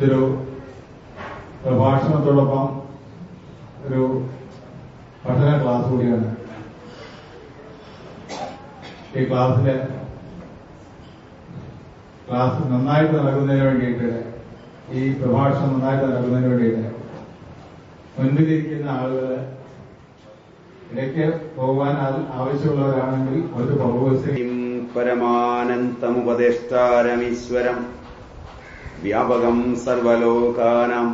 ഒരു പ്രഭാഷണത്തോടൊപ്പം ഒരു പഠന ക്ലാസ് കൂടിയാണ്. ഈ ക്ലാസ് നന്നായിട്ട് നടക്കുന്നതിന് വേണ്ടിയിട്ട്, ഈ പ്രഭാഷണം നന്നായിട്ട് നടക്കുന്നതിന് വേണ്ടിയിട്ട് മുൻപിലിരിക്കുന്ന ആളുകൾ ഇടയ്ക്ക് പോകാൻ ആവശ്യമുള്ളവരാണെങ്കിൽ അവർക്ക് പുറകുവശം പരമാനന്തമുപദേഷ്ടാരമീശ്വരം വ്യാപകം സർവലോകാനാം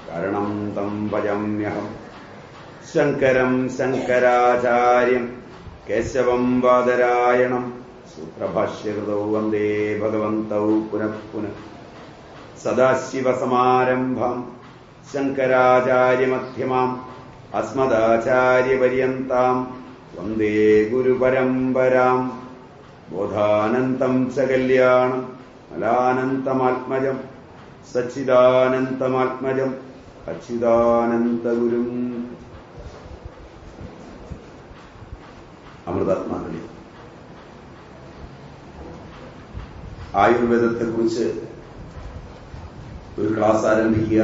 കാരണം തം ഭജമ്യഹം ശങ്കരം ശങ്കരാചാര്യം കേശവം ബാദരായണം സൂത്രഭാഷ്യകൃതോ വന്ദേ ഭഗവന്തൗ പുനഃ പുനഃ സദാശിവസമാരംഭം ശങ്കരാചാര്യമധ്യമാം അസ്മദാചാര്യപര്യന്താം വന്ദേ ഗുരുപരമ്പരാം ബോധാനന്തം ച കല്യാണം മലാനന്തമാത്മജം സച്ചിദാനന്തമാത്മജം അച്യുതാനന്തഗുരും. അമൃതാത്മാക്കളെ, ആയുർവേദത്തെക്കുറിച്ച് ഒരു ക്ലാസ് ആരംഭിക്കുക.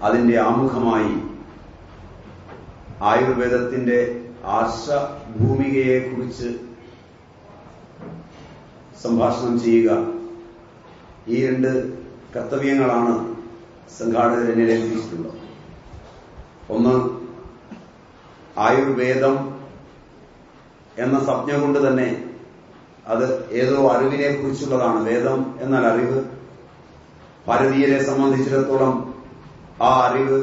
അതിന്റെ ആമുഖമായി ആയുർവേദത്തിന്റെ ആർഷഭൂമികയെക്കുറിച്ച് സംഭാഷണം ചെയ്യുക. ഈ രണ്ട് കർത്തവ്യങ്ങളാണ് സംഘാടകർ എന്നെ ഏൽപ്പിച്ചിട്ടുള്ളത്. ഒന്ന്, ആയുർവേദം എന്ന സംജ്ഞ കൊണ്ട് തന്നെ അത് ഏതോ അറിവിനെ കുറിച്ചുള്ളതാണ്. വേദം എന്നാൽ അറിവ്. ഭാരതീയരെ സംബന്ധിച്ചിടത്തോളം ആ അറിവ്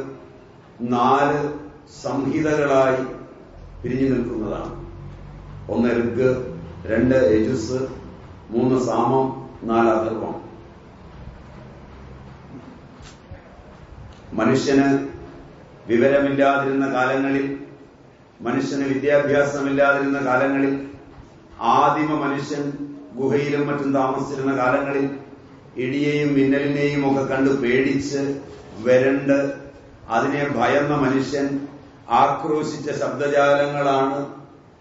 4 സംഹിതകളായി പിരിഞ്ഞു നിൽക്കുന്നതാണ്. 1 ഋഗ്, 2 യജുസ്, 3 സാമം, 4 അഥർവം. മനുഷ്യന് വിവരമില്ലാതിരുന്ന കാലങ്ങളിൽ, മനുഷ്യന് വിദ്യാഭ്യാസമില്ലാതിരുന്ന കാലങ്ങളിൽ, ആദിമ മനുഷ്യൻ ഗുഹയിലും മറ്റും താമസിച്ചിരുന്ന കാലങ്ങളിൽ ഇടിയെയും മിന്നലിനെയും ഒക്കെ കണ്ട് പേടിച്ച് വരണ്ട് അതിനെ ഭയന്ന മനുഷ്യൻ ആക്രോശിച്ച ശബ്ദജാലങ്ങളാണ്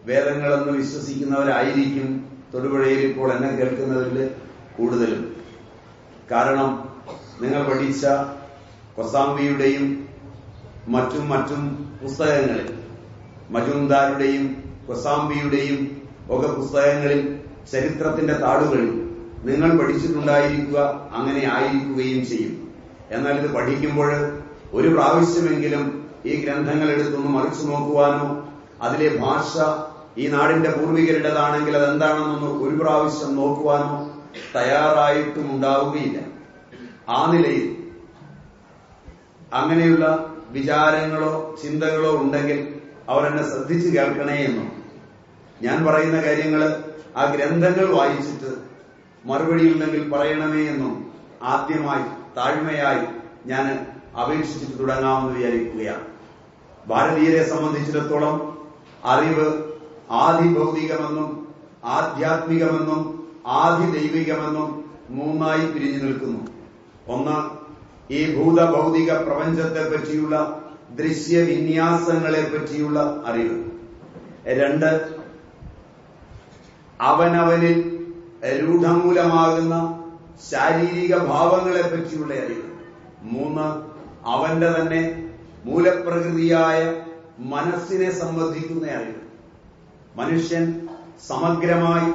വേദങ്ങളെന്ന് വിശ്വസിക്കുന്നവരായിരിക്കും തൊടുപുഴയിൽ ഇപ്പോൾ എന്നെ കേൾക്കുന്നവരിൽ കൂടുതലും. കാരണം നിങ്ങൾ പഠിച്ച കൊസാംബിയുടെയും മറ്റും പുസ്തകങ്ങളിൽ, മജുംദാരുടെയും കൊസാംബിയുടെയും ഒക്കെ പുസ്തകങ്ങളിൽ, ചരിത്രത്തിന്റെ താളുകളിൽ നിങ്ങൾ പഠിച്ചിട്ടുണ്ടായിരിക്കുക, അങ്ങനെ ആയിരിക്കുകയും ചെയ്യും. എന്നാൽ ഇത് പഠിക്കുമ്പോൾ ഒരു പ്രാവശ്യമെങ്കിലും ഈ ഗ്രന്ഥങ്ങൾ എടുത്തൊന്ന് മറിച്ചു നോക്കുവാനോ അതിലെ ഭാഷ ഈ നാടിന്റെ പൂർവികരുടേതാണെങ്കിൽ അതെന്താണെന്നൊന്ന് ഒരു പ്രാവശ്യം നോക്കുവാനോ തയ്യാറായിട്ടും ഉണ്ടാവുകയില്ല. ആ നിലയിൽ അങ്ങനെയുള്ള വിചാരങ്ങളോ ചിന്തകളോ ഉണ്ടെങ്കിൽ അവർ എന്നെ ശ്രദ്ധിച്ചു കേൾക്കണേ എന്നും, ഞാൻ പറയുന്ന കാര്യങ്ങൾ ആ ഗ്രന്ഥങ്ങൾ വായിച്ചിട്ട് മറുപടിയുണ്ടെങ്കിൽ പറയണമേ എന്നും ആദ്യമായി താഴ്മയായി ഞാൻ അപേക്ഷിച്ചിട്ട് തുടങ്ങാമെന്ന് വിചാരിക്കുകയാണ്. ഭാരതീയരെ സംബന്ധിച്ചിടത്തോളം അറിവ് ആദിഭൗതികമെന്നും ആധ്യാത്മികമെന്നും ആദിദൈവികമെന്നും 3ആയി പിരിഞ്ഞു നിൽക്കുന്നു. 1, ഈ ഭൂതഭൗതിക പ്രപഞ്ചത്തെ പറ്റിയുള്ള ദൃശ്യവിന്യാസങ്ങളെ പറ്റിയുള്ള അറിവ്. 2, അവനവനിൽ രൂഢമൂലമാകുന്ന ശാരീരിക ഭാവങ്ങളെ പറ്റിയുള്ള അറിവ്. 3, അവന്റെ തന്നെ മൂലപ്രകൃതിയായ മനസ്സിനെ സംബന്ധിക്കുന്ന അറിവ്. മനുഷ്യൻ സമഗ്രമായി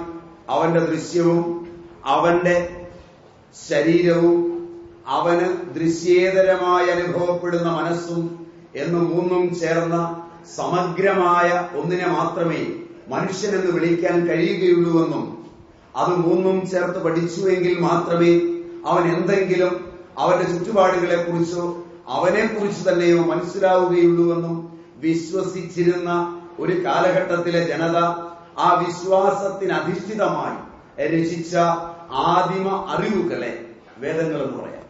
അവന്റെ ദൃശ്യവും അവന്റെ ശരീരവും അവന് ദൃശ്യേതരമായി അനുഭവപ്പെടുന്ന മനസ്സും എന്ന് 3ഉം ചേർന്ന സമഗ്രമായ ഒന്നിനെ മാത്രമേ മനുഷ്യനെന്ന് വിളിക്കാൻ കഴിയുകയുള്ളൂവെന്നും അത് 3ഉം ചേർത്ത് പഠിച്ചുവെങ്കിൽ മാത്രമേ അവൻ എന്തെങ്കിലും അവന്റെ ചുറ്റുപാടുകളെ കുറിച്ചോ അവനെക്കുറിച്ച് തന്നെയോ മനസ്സിലാവുകയുള്ളൂവെന്നും വിശ്വസിച്ചിരുന്ന ഒരു കാലഘട്ടത്തിലെ ജനത ആ വിശ്വാസത്തിനധിഷ്ഠിതമായി രചിച്ച ആദിമ അറിവുകളെ വേദങ്ങൾ എന്ന് പറയാം.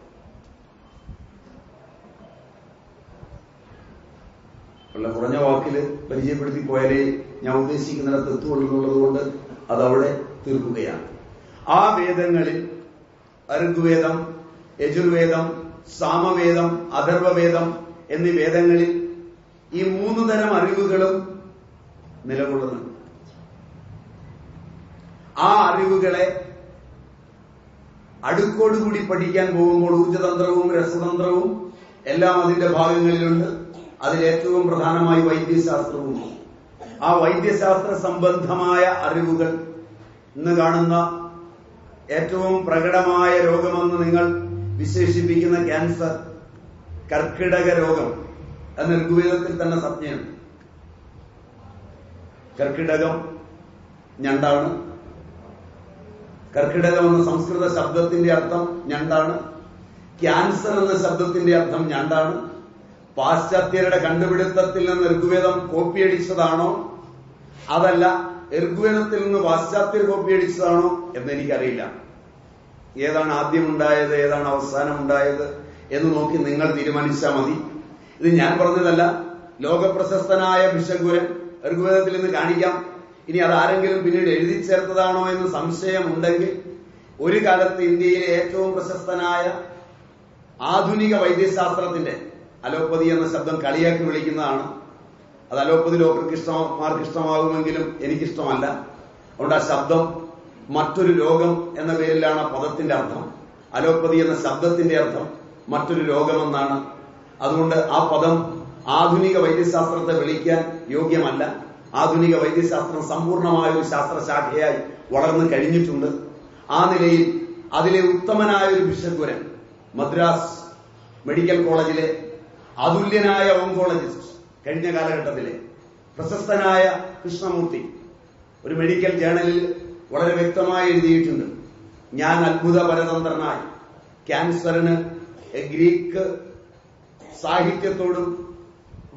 വളരെ കുറഞ്ഞ വാക്കില് പരിചയപ്പെടുത്തി പോയാലേ ഞാൻ ഉദ്ദേശിക്കുന്നിടത്ത് എത്തുള്ളൂ കൊണ്ട് അതവിടെ തീർക്കുകയാണ്. ആ വേദങ്ങളിൽ ഋഗ്വേദം, യജുർവേദം, സാമവേദം, അഥർവവേദം എന്നീ വേദങ്ങളിൽ ഈ 3 തരം അറിവുകളും നിലകൊള്ളുന്നുണ്ട്. ആ അറിവുകളെ അടുക്കോടുകൂടി പഠിക്കാൻ പോകുമ്പോൾ ഊർജതന്ത്രവും രസതന്ത്രവും എല്ലാം അതിന്റെ ഭാഗങ്ങളിലുണ്ട്. അതിലേറ്റവും പ്രധാനമായി വൈദ്യശാസ്ത്രവും. ആ വൈദ്യശാസ്ത്ര സംബന്ധമായ അറിവുകൾ ഇന്ന് കാണുന്ന ഏറ്റവും പ്രകടമായ രോഗമെന്ന് നിങ്ങൾ വിശേഷിപ്പിക്കുന്ന ക്യാൻസർ, കർക്കിടക രോഗം എന്ന ഋഗ്വേദത്തിൽ തന്നെ സംജ്ഞയുണ്ട്. കർക്കിടകം ഞണ്ടാണ്. കർക്കിടകം എന്ന സംസ്കൃത ശബ്ദത്തിന്റെ അർത്ഥം ഞണ്ടാണ്. ക്യാൻസർ എന്ന ശബ്ദത്തിന്റെ അർത്ഥം ഞണ്ടാണ്. പാശ്ചാത്യരുടെ കണ്ടുപിടുത്തത്തിൽ നിന്ന് ഋഗ്വേദം കോപ്പിയടിച്ചതാണോ അതല്ല ഋഗ്വേദത്തിൽ നിന്ന് പാശ്ചാത്യർ കോപ്പിയടിച്ചതാണോ എന്നെനിക്കറിയില്ല. ഏതാണ് ആദ്യം ഉണ്ടായത്, ഏതാണ് അവസാനം ഉണ്ടായത് എന്ന് നോക്കി നിങ്ങൾ തീരുമാനിച്ചാൽ മതി. ഇത് ഞാൻ പറഞ്ഞതല്ല. ലോകപ്രശസ്തനായ ഭിഷഗ്വരൻ ഋഗ്വേദത്തിൽ നിന്ന് കാണിക്കാം. ഇനി അതാരെങ്കിലും പിന്നീട് എഴുതി ചേർത്തതാണോ എന്ന് സംശയമുണ്ടെങ്കിൽ ഒരു കാലത്ത് ഇന്ത്യയിലെ ഏറ്റവും പ്രശസ്തനായ ആധുനിക വൈദ്യശാസ്ത്രത്തിന്റെ, അലോപ്പതി എന്ന ശബ്ദം കളിയാക്കി വിളിക്കുന്നതാണ്. അത് അലോപ്പതി ഡോക്ടർക്ക് ഇഷ്ടമാകുമെങ്കിലും എനിക്കിഷ്ടമല്ല. അതുകൊണ്ട് ആ ശബ്ദം മറ്റൊരു രോഗം എന്ന പേരിലാണ് ആ പദത്തിന്റെ അർത്ഥം. അലോപ്പതി എന്ന ശബ്ദത്തിന്റെ അർത്ഥം മറ്റൊരു രോഗമെന്നാണ്. അതുകൊണ്ട് ആ പദം ആധുനിക വൈദ്യശാസ്ത്രത്തെ വിളിക്കാൻ യോഗ്യമല്ല. ആധുനിക വൈദ്യശാസ്ത്രം സമ്പൂർണമായ ഒരു ശാസ്ത്രശാഖയായി വളർന്നു കഴിഞ്ഞിട്ടുണ്ട്. ആ നിലയിൽ അതിലെ ഉത്തമനായ ഒരു ഭിഷഗ്വരൻ, മദ്രാസ് മെഡിക്കൽ കോളേജിലെ അതുല്യനായ ഓങ്കോളജിസ്റ്റ്, കഴിഞ്ഞ കാലഘട്ടത്തിലെ പ്രശസ്തനായ കൃഷ്ണമൂർത്തി ഒരു മെഡിക്കൽ ജേണലിൽ വളരെ വ്യക്തമായി എഴുതിയിട്ടുണ്ട്. ഞാൻ അത്ഭുത പരതന്ത്രനായി ക്യാൻസറിന് ഗ്രീക്ക് സാഹിത്യത്തോടും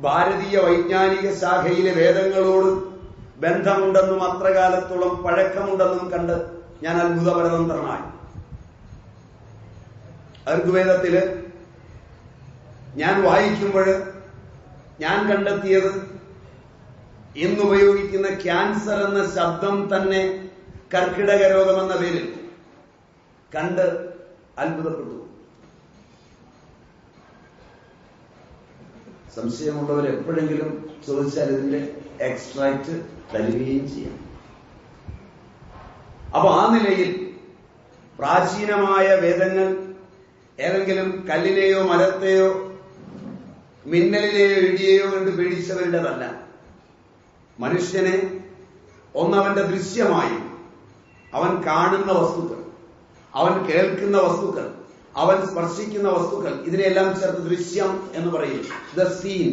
ഭാരതീയ വൈജ്ഞാനിക ശാഖയിലെ വേദങ്ങളോടും ബന്ധമുണ്ടെന്നും അത്രകാലത്തോളം പഴക്കമുണ്ടെന്നും കണ്ട് ഞാൻ അത്ഭുത പരതന്ത്രനായി. ഋഗ്വേദത്തില് ഞാൻ വായിക്കുമ്പോൾ ഞാൻ കണ്ടെത്തിയത് ഇന്നുപയോഗിക്കുന്ന ക്യാൻസർ എന്ന ശബ്ദം തന്നെ കർക്കിടക രോഗമെന്ന പേരിൽ കണ്ട് അത്ഭുതപ്പെട്ടു. സംശയമുള്ളവർ എപ്പോഴെങ്കിലും ചോദിച്ചാൽ ഇതിന്റെ എക്സ്ട്രാക്ട് തരികയും ചെയ്യാം. അപ്പൊ ആ നിലയിൽ പ്രാചീനമായ വേദങ്ങൾ ഏതെങ്കിലും കല്ലിനെയോ മരത്തെയോ മിന്നലിനെയോ ഇടിയെയോ കണ്ട് പേടിച്ചവരുടേതല്ല. മനുഷ്യനെ ഒന്നവന്റെ ദൃശ്യമായി അവൻ കാണുന്ന വസ്തുക്കൾ, അവൻ കേൾക്കുന്ന വസ്തുക്കൾ, അവൻ സ്പർശിക്കുന്ന വസ്തുക്കൾ, ഇതിനെല്ലാം ചേർത്ത് ദൃശ്യം എന്ന് പറയും. ദ സീൻ,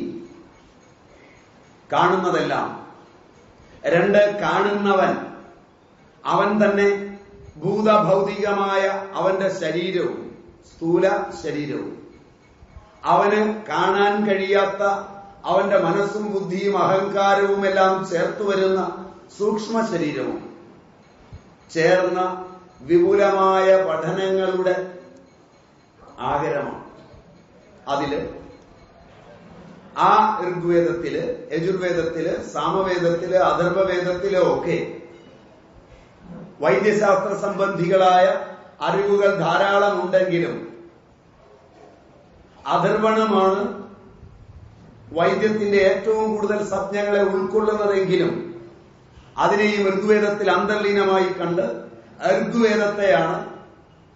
കാണുന്നതെല്ലാം. രണ്ട്, കാണുന്നവൻ, അവൻ തന്നെ ഭൂതഭൗതികമായ അവന്റെ ശരീരവും സ്ഥൂല ശരീരവും, അവന് കാണാൻ കഴിയാത്ത അവന്റെ മനസ്സും ബുദ്ധിയും അഹങ്കാരവും എല്ലാം ചേർത്തു വരുന്ന സൂക്ഷ്മ ശരീരവും ചേർന്ന വിപുലമായ പഠനങ്ങളുടെ ആകരമാണ്. അതില് ആ ഋഗ്വേദത്തില്, യജുർവേദത്തില്, സാമവേദത്തില്, അഥർവവേദത്തില് ഒക്കെ വൈദ്യശാസ്ത്ര സംബന്ധികളായ അറിവുകൾ ധാരാളം ഉണ്ടെങ്കിലും അഥർവണമാണ് വൈദ്യത്തിന്റെ ഏറ്റവും കൂടുതൽ സംജ്ഞകളെ ഉൾക്കൊള്ളുന്നതെങ്കിലും അതിനെയും ഋഗ്വേദത്തിൽ അന്തർലീനമായി കണ്ട് ഋഗ്വേദത്തെയാണ്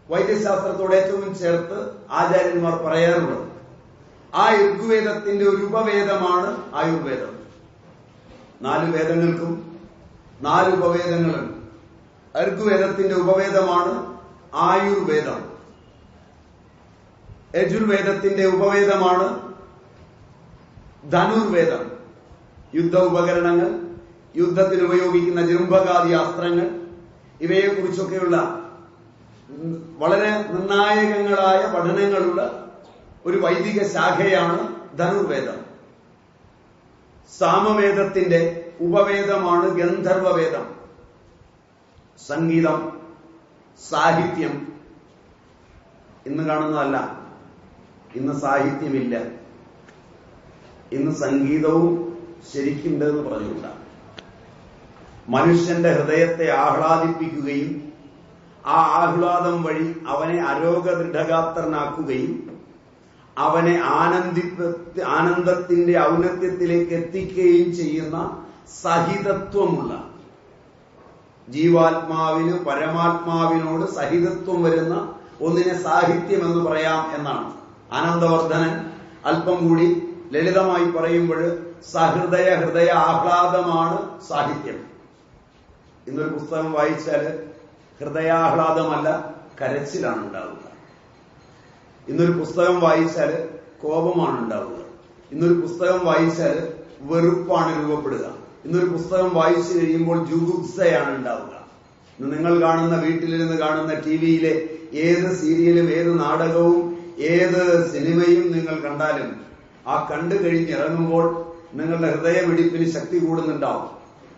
വൈദ്യശാസ്ത്രത്തോട് ഏറ്റവും ചേർത്ത് ആചാര്യന്മാർ പറയാറുള്ളത്. ആ ഋഗ്വേദത്തിന്റെ ഒരു ഉപവേദമാണ് ആയുർവേദം. 4 വേദങ്ങൾക്കും 4 ഉപവേദങ്ങളുണ്ട്. ഋഗ്വേദത്തിന്റെ ഉപവേദമാണ് ആയുർവേദം. യജുർവേദത്തിന്റെ ഉപവേദമാണ് ധനുർവേദം. യുദ്ധ ഉപകരണങ്ങൾ, യുദ്ധത്തിന് ഉപയോഗിക്കുന്ന ജൃംഭകാദി അസ്ത്രങ്ങൾ, ഇവയെക്കുറിച്ചൊക്കെയുള്ള വളരെ നിർണായകങ്ങളായ പഠനങ്ങളുള്ള ഒരു വൈദിക ശാഖയാണ് ധനുർവേദം. സാമവേദത്തിന്റെ ഉപവേദമാണ് ഗന്ധർവവേദം. സംഗീതം, സാഹിത്യം ഇന്ന് കാണുന്നതല്ല. ഇന്ന് സാഹിത്യമില്ല. ഇന്ന് സംഗീതവും ശരിക്കുണ്ട് എന്ന് പറഞ്ഞുകൂടാ. മനുഷ്യന്റെ ഹൃദയത്തെ ആഹ്ലാദിപ്പിക്കുകയും ആ ആഹ്ലാദം വഴി അവനെ അരോഗദൃഢഗാത്രനാക്കുകയും അവനെ ആനന്ദത്തിന്റെ ഔന്നത്യത്തിലേക്ക് എത്തിക്കുകയും ചെയ്യുന്ന സഹിതത്വമുള്ള, ജീവാത്മാവിന് പരമാത്മാവിനോട് സഹിതത്വം വരുന്ന ഒന്നിനെ സാഹിത്യം എന്ന് പറയാം എന്നാണ്. ആനന്ദവർദ്ധനൻ അല്പം കൂടി ലളിതമായി പറയുമ്പോൾ ഹൃദയ ആഹ്ലാദമാണ് സാഹിത്യം. ഇന്നൊരു പുസ്തകം വായിച്ചാൽ ഹൃദയാഹ്ലാദമല്ല, കരച്ചിലാണ് ഉണ്ടാവുക. ഇന്നൊരു പുസ്തകം വായിച്ചാൽ കോപമാണ് ഉണ്ടാവുക. ഇന്നൊരു പുസ്തകം വായിച്ചാൽ വെറുപ്പാണ് രൂപപ്പെടുക. ഇന്നൊരു പുസ്തകം വായിച്ചു കഴിയുമ്പോൾ ജുഗുപ്സയാണ് ഉണ്ടാവുക. ഇന്ന് നിങ്ങൾ കാണുന്ന, വീട്ടിലിരുന്ന് കാണുന്ന ടിവിയിലെ ഏത് സീരിയലും ഏത് നാടകവും ഏത് സിനിമയും നിങ്ങൾ കണ്ടാലും ആ കണ്ടു കഴിഞ്ഞിറങ്ങുമ്പോൾ നിങ്ങളുടെ ഹൃദയമിടിപ്പിന് ശക്തി കൂടുന്നുണ്ടാവും,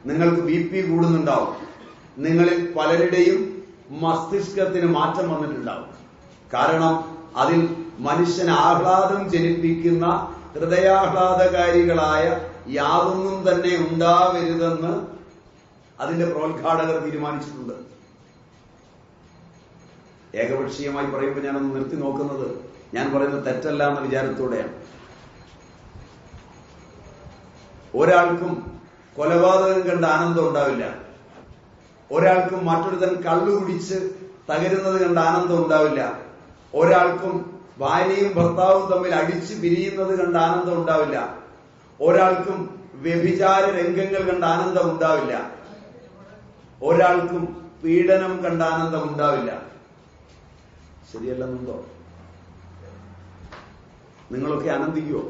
നിങ്ങൾക്ക് BP കൂടുന്നുണ്ടാവും, നിങ്ങളിൽ പലരുടെയും മസ്തിഷ്കത്തിന് മാറ്റം വന്നിട്ടുണ്ടാവും. കാരണം അതിൽ മനുഷ്യന് ആഹ്ലാദം ജനിപ്പിക്കുന്ന ഹൃദയാഹ്ലാദകാരികളായ യാതൊന്നും തന്നെ ഉണ്ടാവരുതെന്ന് അതിന്റെ പ്രോത്ഘാടകർ തീരുമാനിച്ചിട്ടുണ്ട്. ഏകപക്ഷീയമായി പറയുമ്പോൾ ഞാനൊന്ന് നിർത്തി നോക്കുന്നത്, ഞാൻ പറയുന്നത് തെറ്റല്ല എന്ന വിചാരത്തോടെയാണ്. ഒരാൾക്കും കൊലപാതകം കണ്ട് ആനന്ദം ഉണ്ടാവില്ല, ഒരാൾക്കും മറ്റൊരുത്തൻ കള്ളു കുടിച്ച് തകരുന്നത് കണ്ട് ആനന്ദം ഉണ്ടാവില്ല, ഒരാൾക്കും ഭാര്യയും ഭർത്താവും തമ്മിൽ അടിച്ചു പിരിയുന്നത് കണ്ട് ആനന്ദം ഉണ്ടാവില്ല, ഒരാൾക്കും വ്യഭിചാര രംഗങ്ങൾ കണ്ട് ആനന്ദം ഉണ്ടാവില്ല, ഒരാൾക്കും പീഡനം കണ്ട് ആനന്ദം ഉണ്ടാവില്ല. ശരിയല്ലെന്നുണ്ടോ? നിങ്ങളൊക്കെ ആനന്ദിക്കുവോ?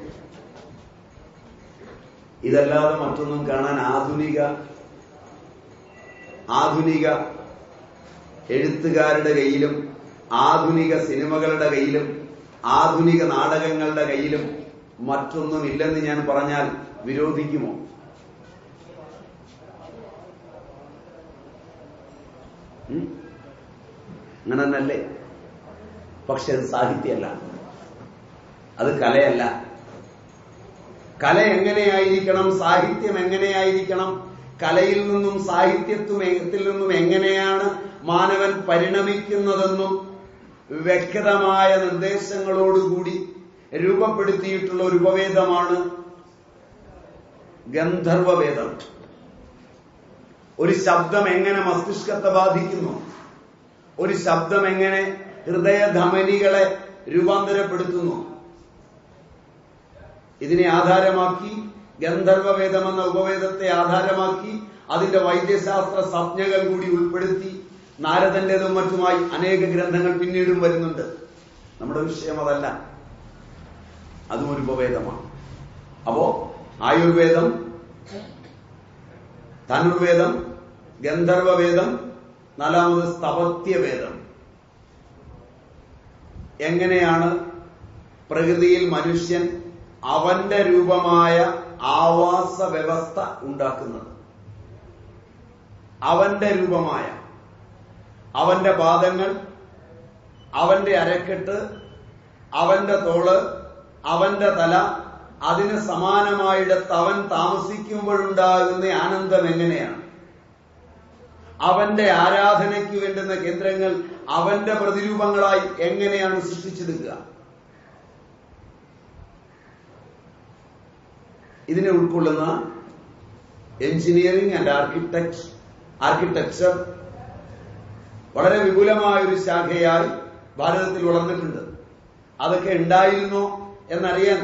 ഇതല്ലാതെ മറ്റൊന്നും കാണാൻ ആധുനിക എഴുത്തുകാരുടെ കയ്യിലും ആധുനിക സിനിമകളുടെ കയ്യിലും ആധുനിക നാടകങ്ങളുടെ കയ്യിലും മറ്റൊന്നും ഇല്ലെന്ന് ഞാൻ പറഞ്ഞാൽ വിരോധിക്കുമോ? അങ്ങനെ തന്നെയല്ലേ? പക്ഷെ അത് സാഹിത്യമല്ല, അത് കലയല്ല. കല എങ്ങനെയായിരിക്കണം, സാഹിത്യം എങ്ങനെയായിരിക്കണം, കലയിൽ നിന്നും സാഹിത്യത്തിൽ നിന്നും എങ്ങനെയാണ് മാനവൻ പരിണമിക്കുന്നതെന്നും വ്യക്തമായ നിർദ്ദേശങ്ങളോടുകൂടി രൂപപ്പെടുത്തിയിട്ടുള്ള ഒരു ഉപവേദമാണ് ഗന്ധർവവേദം. ഒരു ശബ്ദം എങ്ങനെ മസ്തിഷ്കത്തെ ബാധിക്കുന്നു, ഒരു ശബ്ദം എങ്ങനെ ഹൃദയധമനികളെ രൂപാന്തരപ്പെടുത്തുന്നു, ഇതിനെ ആധാരമാക്കി, ഗന്ധർവവേദം എന്ന ഉപവേദത്തെ ആധാരമാക്കി അതിന്റെ വൈദ്യശാസ്ത്ര സംജ്ഞകൾ കൂടി ഉൾപ്പെടുത്തി നാരദന്റേതും മറ്റുമായി അനേക ഗ്രന്ഥങ്ങൾ പിന്നീടും വരുന്നുണ്ട്. നമ്മുടെ വിഷയം അതല്ല, അതും ഒരു ഉപവേദമാണ്. അപ്പോ ആയുർവേദം, ധനുർവേദം, ഗന്ധർവവേദം, നാലാമത് സ്ഥപത്യവേദം. എങ്ങനെയാണ് പ്രകൃതിയിൽ മനുഷ്യൻ അവന്റെ രൂപമായ ആവാസ വ്യവസ്ഥ ഉണ്ടാക്കുന്നത്, അവന്റെ രൂപമായ അവന്റെ പാദങ്ങൾ, അവന്റെ അരക്കെട്ട്, അവന്റെ തോള്, അവന്റെ തല, അതിന് സമാനമായിടത്ത് അവൻ താമസിക്കുമ്പോഴുണ്ടാകുന്ന ആനന്ദം എങ്ങനെയാണ്, അവന്റെ ആരാധനയ്ക്ക് വേണ്ടുന്ന കേന്ദ്രങ്ങൾ അവന്റെ പ്രതിരൂപങ്ങളായി എങ്ങനെയാണ് സൃഷ്ടിച്ചെടുക്കുക, ഇതിനെ ഉൾക്കൊള്ളുന്ന എഞ്ചിനീയറിംഗ് ആൻഡ് ആർക്കിടെക്ചർ വളരെ വിപുലമായ ഒരു ശാഖയായി ഭാരതത്തിൽ വളർന്നിട്ടുണ്ട്. അതൊക്കെ ഉണ്ടായിരുന്നോ എന്നറിയാൻ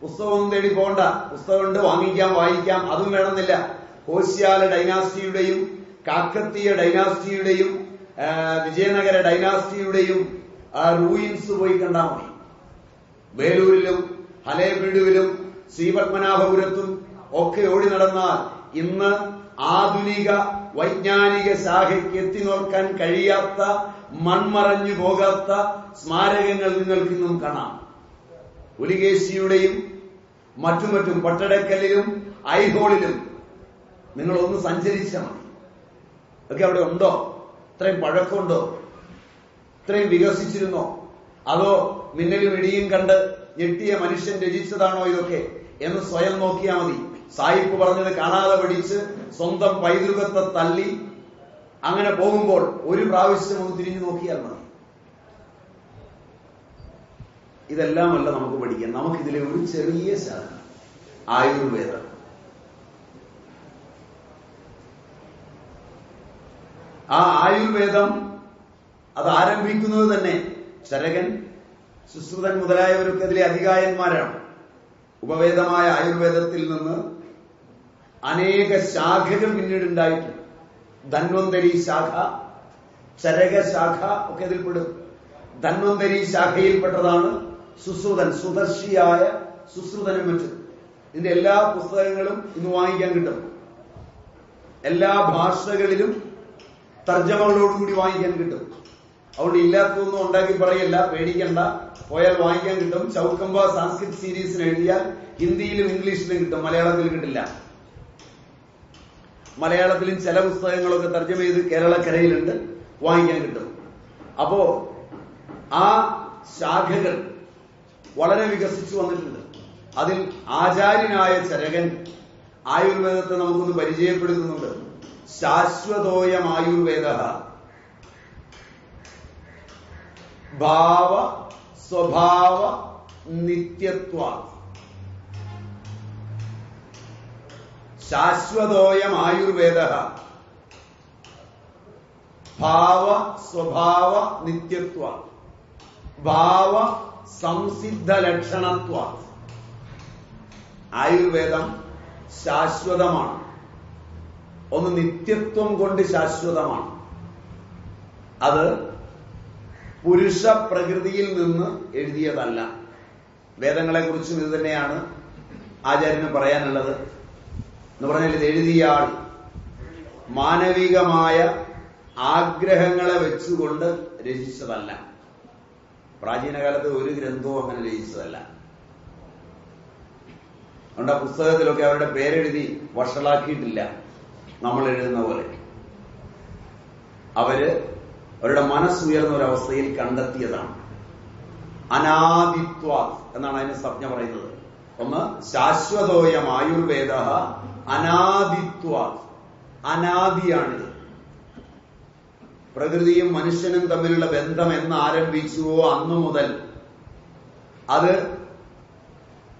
പുസ്തകമൊന്നും തേടി പോകണ്ട. പുസ്തകമുണ്ട്, വാങ്ങിക്കാം, വായിക്കാം, അതും വേണമെന്നില്ല. കോശ്യാല ഡൈനാസ്റ്റിയുടെയും കാക്കത്തീയ ഡൈനാസ്റ്റിയുടെയും വിജയനഗര ഡൈനാസ്റ്റിയുടെയും റൂയിൻസ് പോയി കണ്ടാൽ മതി. വേലൂരിലും ഹലേബീഡുവിലും ശ്രീപത്മനാഭപുരത്തും ഒക്കെ ഓടി നടന്നാൽ ഇന്ന് ആധുനിക വൈജ്ഞാനിക ശാഖയ്ക്ക് എത്തി നോക്കാൻ കഴിയാത്ത, മൺമറഞ്ഞു പോകാത്ത സ്മാരകങ്ങൾ നിങ്ങൾക്കിന്നും കാണാം. പുലികേശിയുടെയും മറ്റും പട്ടടക്കല്ലിലും ഐഹോളിലും നിങ്ങളൊന്ന് സഞ്ചരിച്ചാൽ മതി. ഒക്കെ അവിടെ ഉണ്ടോ? ഇത്രയും പഴക്കമുണ്ടോ? ഇത്രയും വികസിച്ചിരുന്നോ? അതോ മിന്നലും ഇടിയും കണ്ട് ഞെട്ടിയ മനുഷ്യൻ രചിച്ചതാണോ ഇതൊക്കെ എന്ന് സ്വയം നോക്കിയാൽ മതി. സായിപ്പ് പറഞ്ഞത് കാണാതെ പഠിച്ച് സ്വന്തം പൈതൃകത്തെ തള്ളി അങ്ങനെ പോകുമ്പോൾ ഒരു പ്രാവശ്യം ഒന്ന് തിരിഞ്ഞു നോക്കിയാൽ മതി. ഇതെല്ലാമല്ല നമുക്ക് പഠിക്കാം. നമുക്കിതിലെ ഒരു ചെറിയ ശാഖ ആയുർവേദം. ആ ആയുർവേദം അത് ആരംഭിക്കുന്നത് തന്നെ ചരകൻ, സുശ്രുതൻ മുതലായവരൊക്കെ അതിലെ അധികായന്മാരാണ്. ഉപവേദമായ ആയുർവേദത്തിൽ നിന്ന് അനേക ശാഖകൾ പിന്നീട് ഉണ്ടായിട്ടുണ്ട്. ധന്വന്തരി ശാഖ, ചരക ശാഖ ഒക്കെ ഇതിൽപ്പെടും. ധന്വന്തരി ശാഖയിൽപ്പെട്ടതാണ് സുശ്രുതൻ, സുദർശിയായ സുശ്രുതനും മറ്റും. ഇതിന്റെ എല്ലാ പുസ്തകങ്ങളും ഇന്ന് വാങ്ങിക്കാൻ കിട്ടും. എല്ലാ ഭാഷകളിലും തർജ്ജമകളോടുകൂടി വാങ്ങിക്കാൻ കിട്ടും. അതുകൊണ്ട് ഇല്ലാത്തതൊന്നും ഉണ്ടാക്കി പറയല്ല, പേടിക്കണ്ട. പോയാൽ വാങ്ങിക്കാൻ കിട്ടും. ചൗക്കമ്പ സംസ്കൃത് സീരീസിന് എഴുതിയാൽ ഹിന്ദിയിലും ഇംഗ്ലീഷിലും കിട്ടും, മലയാളത്തിൽ കിട്ടില്ല. മലയാളത്തിലും ചില പുസ്തകങ്ങളൊക്കെ തർജ്ജമ ചെയ്ത് കേരളക്കരയിലുണ്ട്, വാങ്ങിക്കാൻ കിട്ടും. അപ്പോ ആ ശാഖകൾ വളരെ വികസിച്ചു വന്നിട്ടുണ്ട്. അതിൽ ആചാര്യനായ ചരകൻ ആയുർവേദത്തെ നമുക്കൊന്ന് പരിചയപ്പെടുത്തുന്നുണ്ട്. ശാശ്വതോയം ആയുർവേദ ഭാവ സ്വഭാവ നിത്യത്വ. ശാശ്വതോയം ആയുർവേദ ഭാവ സ്വഭാവ നിത്യത്വ ഭാവ സംസിദ്ധ ലക്ഷണത്വ. ആയുർവേദം ശാശ്വതമാണ്. ഒന്ന് നിത്യത്വം കൊണ്ട് ശാശ്വതമാണ്. അത് പുരുഷ പ്രകൃതിയിൽ നിന്ന് എഴുതിയതല്ല. വേദങ്ങളെ കുറിച്ചും ഇത് തന്നെയാണ് ആചാര്യന് പറയാനുള്ളത്. എന്ന് പറഞ്ഞാൽ ഇത് എഴുതിയ ആൾ മാനവികമായ ആഗ്രഹങ്ങളെ വെച്ചുകൊണ്ട് രചിച്ചതല്ല. പ്രാചീന കാലത്ത് ഒരു ഗ്രന്ഥവും അങ്ങനെ രചിച്ചതല്ല. അതുകൊണ്ട് ആ പുസ്തകത്തിലൊക്കെ അവരുടെ പേരെഴുതി വഷളാക്കിയിട്ടില്ല, നമ്മൾ എഴുതുന്ന പോലെ. അവരുടെ മനസ്സുയർന്ന ഒരവസ്ഥയിൽ കണ്ടെത്തിയതാണ്. അനാദിത്വ എന്നാണ് അതിന് സംജ്ഞ പറയുന്നത്. ഒന്ന് ശാശ്വതോയം ആയുർവേദ അനാദിത്വ. അനാദിയാണിത്. പ്രകൃതിയും മനുഷ്യനും തമ്മിലുള്ള ബന്ധം എന്ന് ആരംഭിച്ചുവോ അന്നു മുതൽ അത്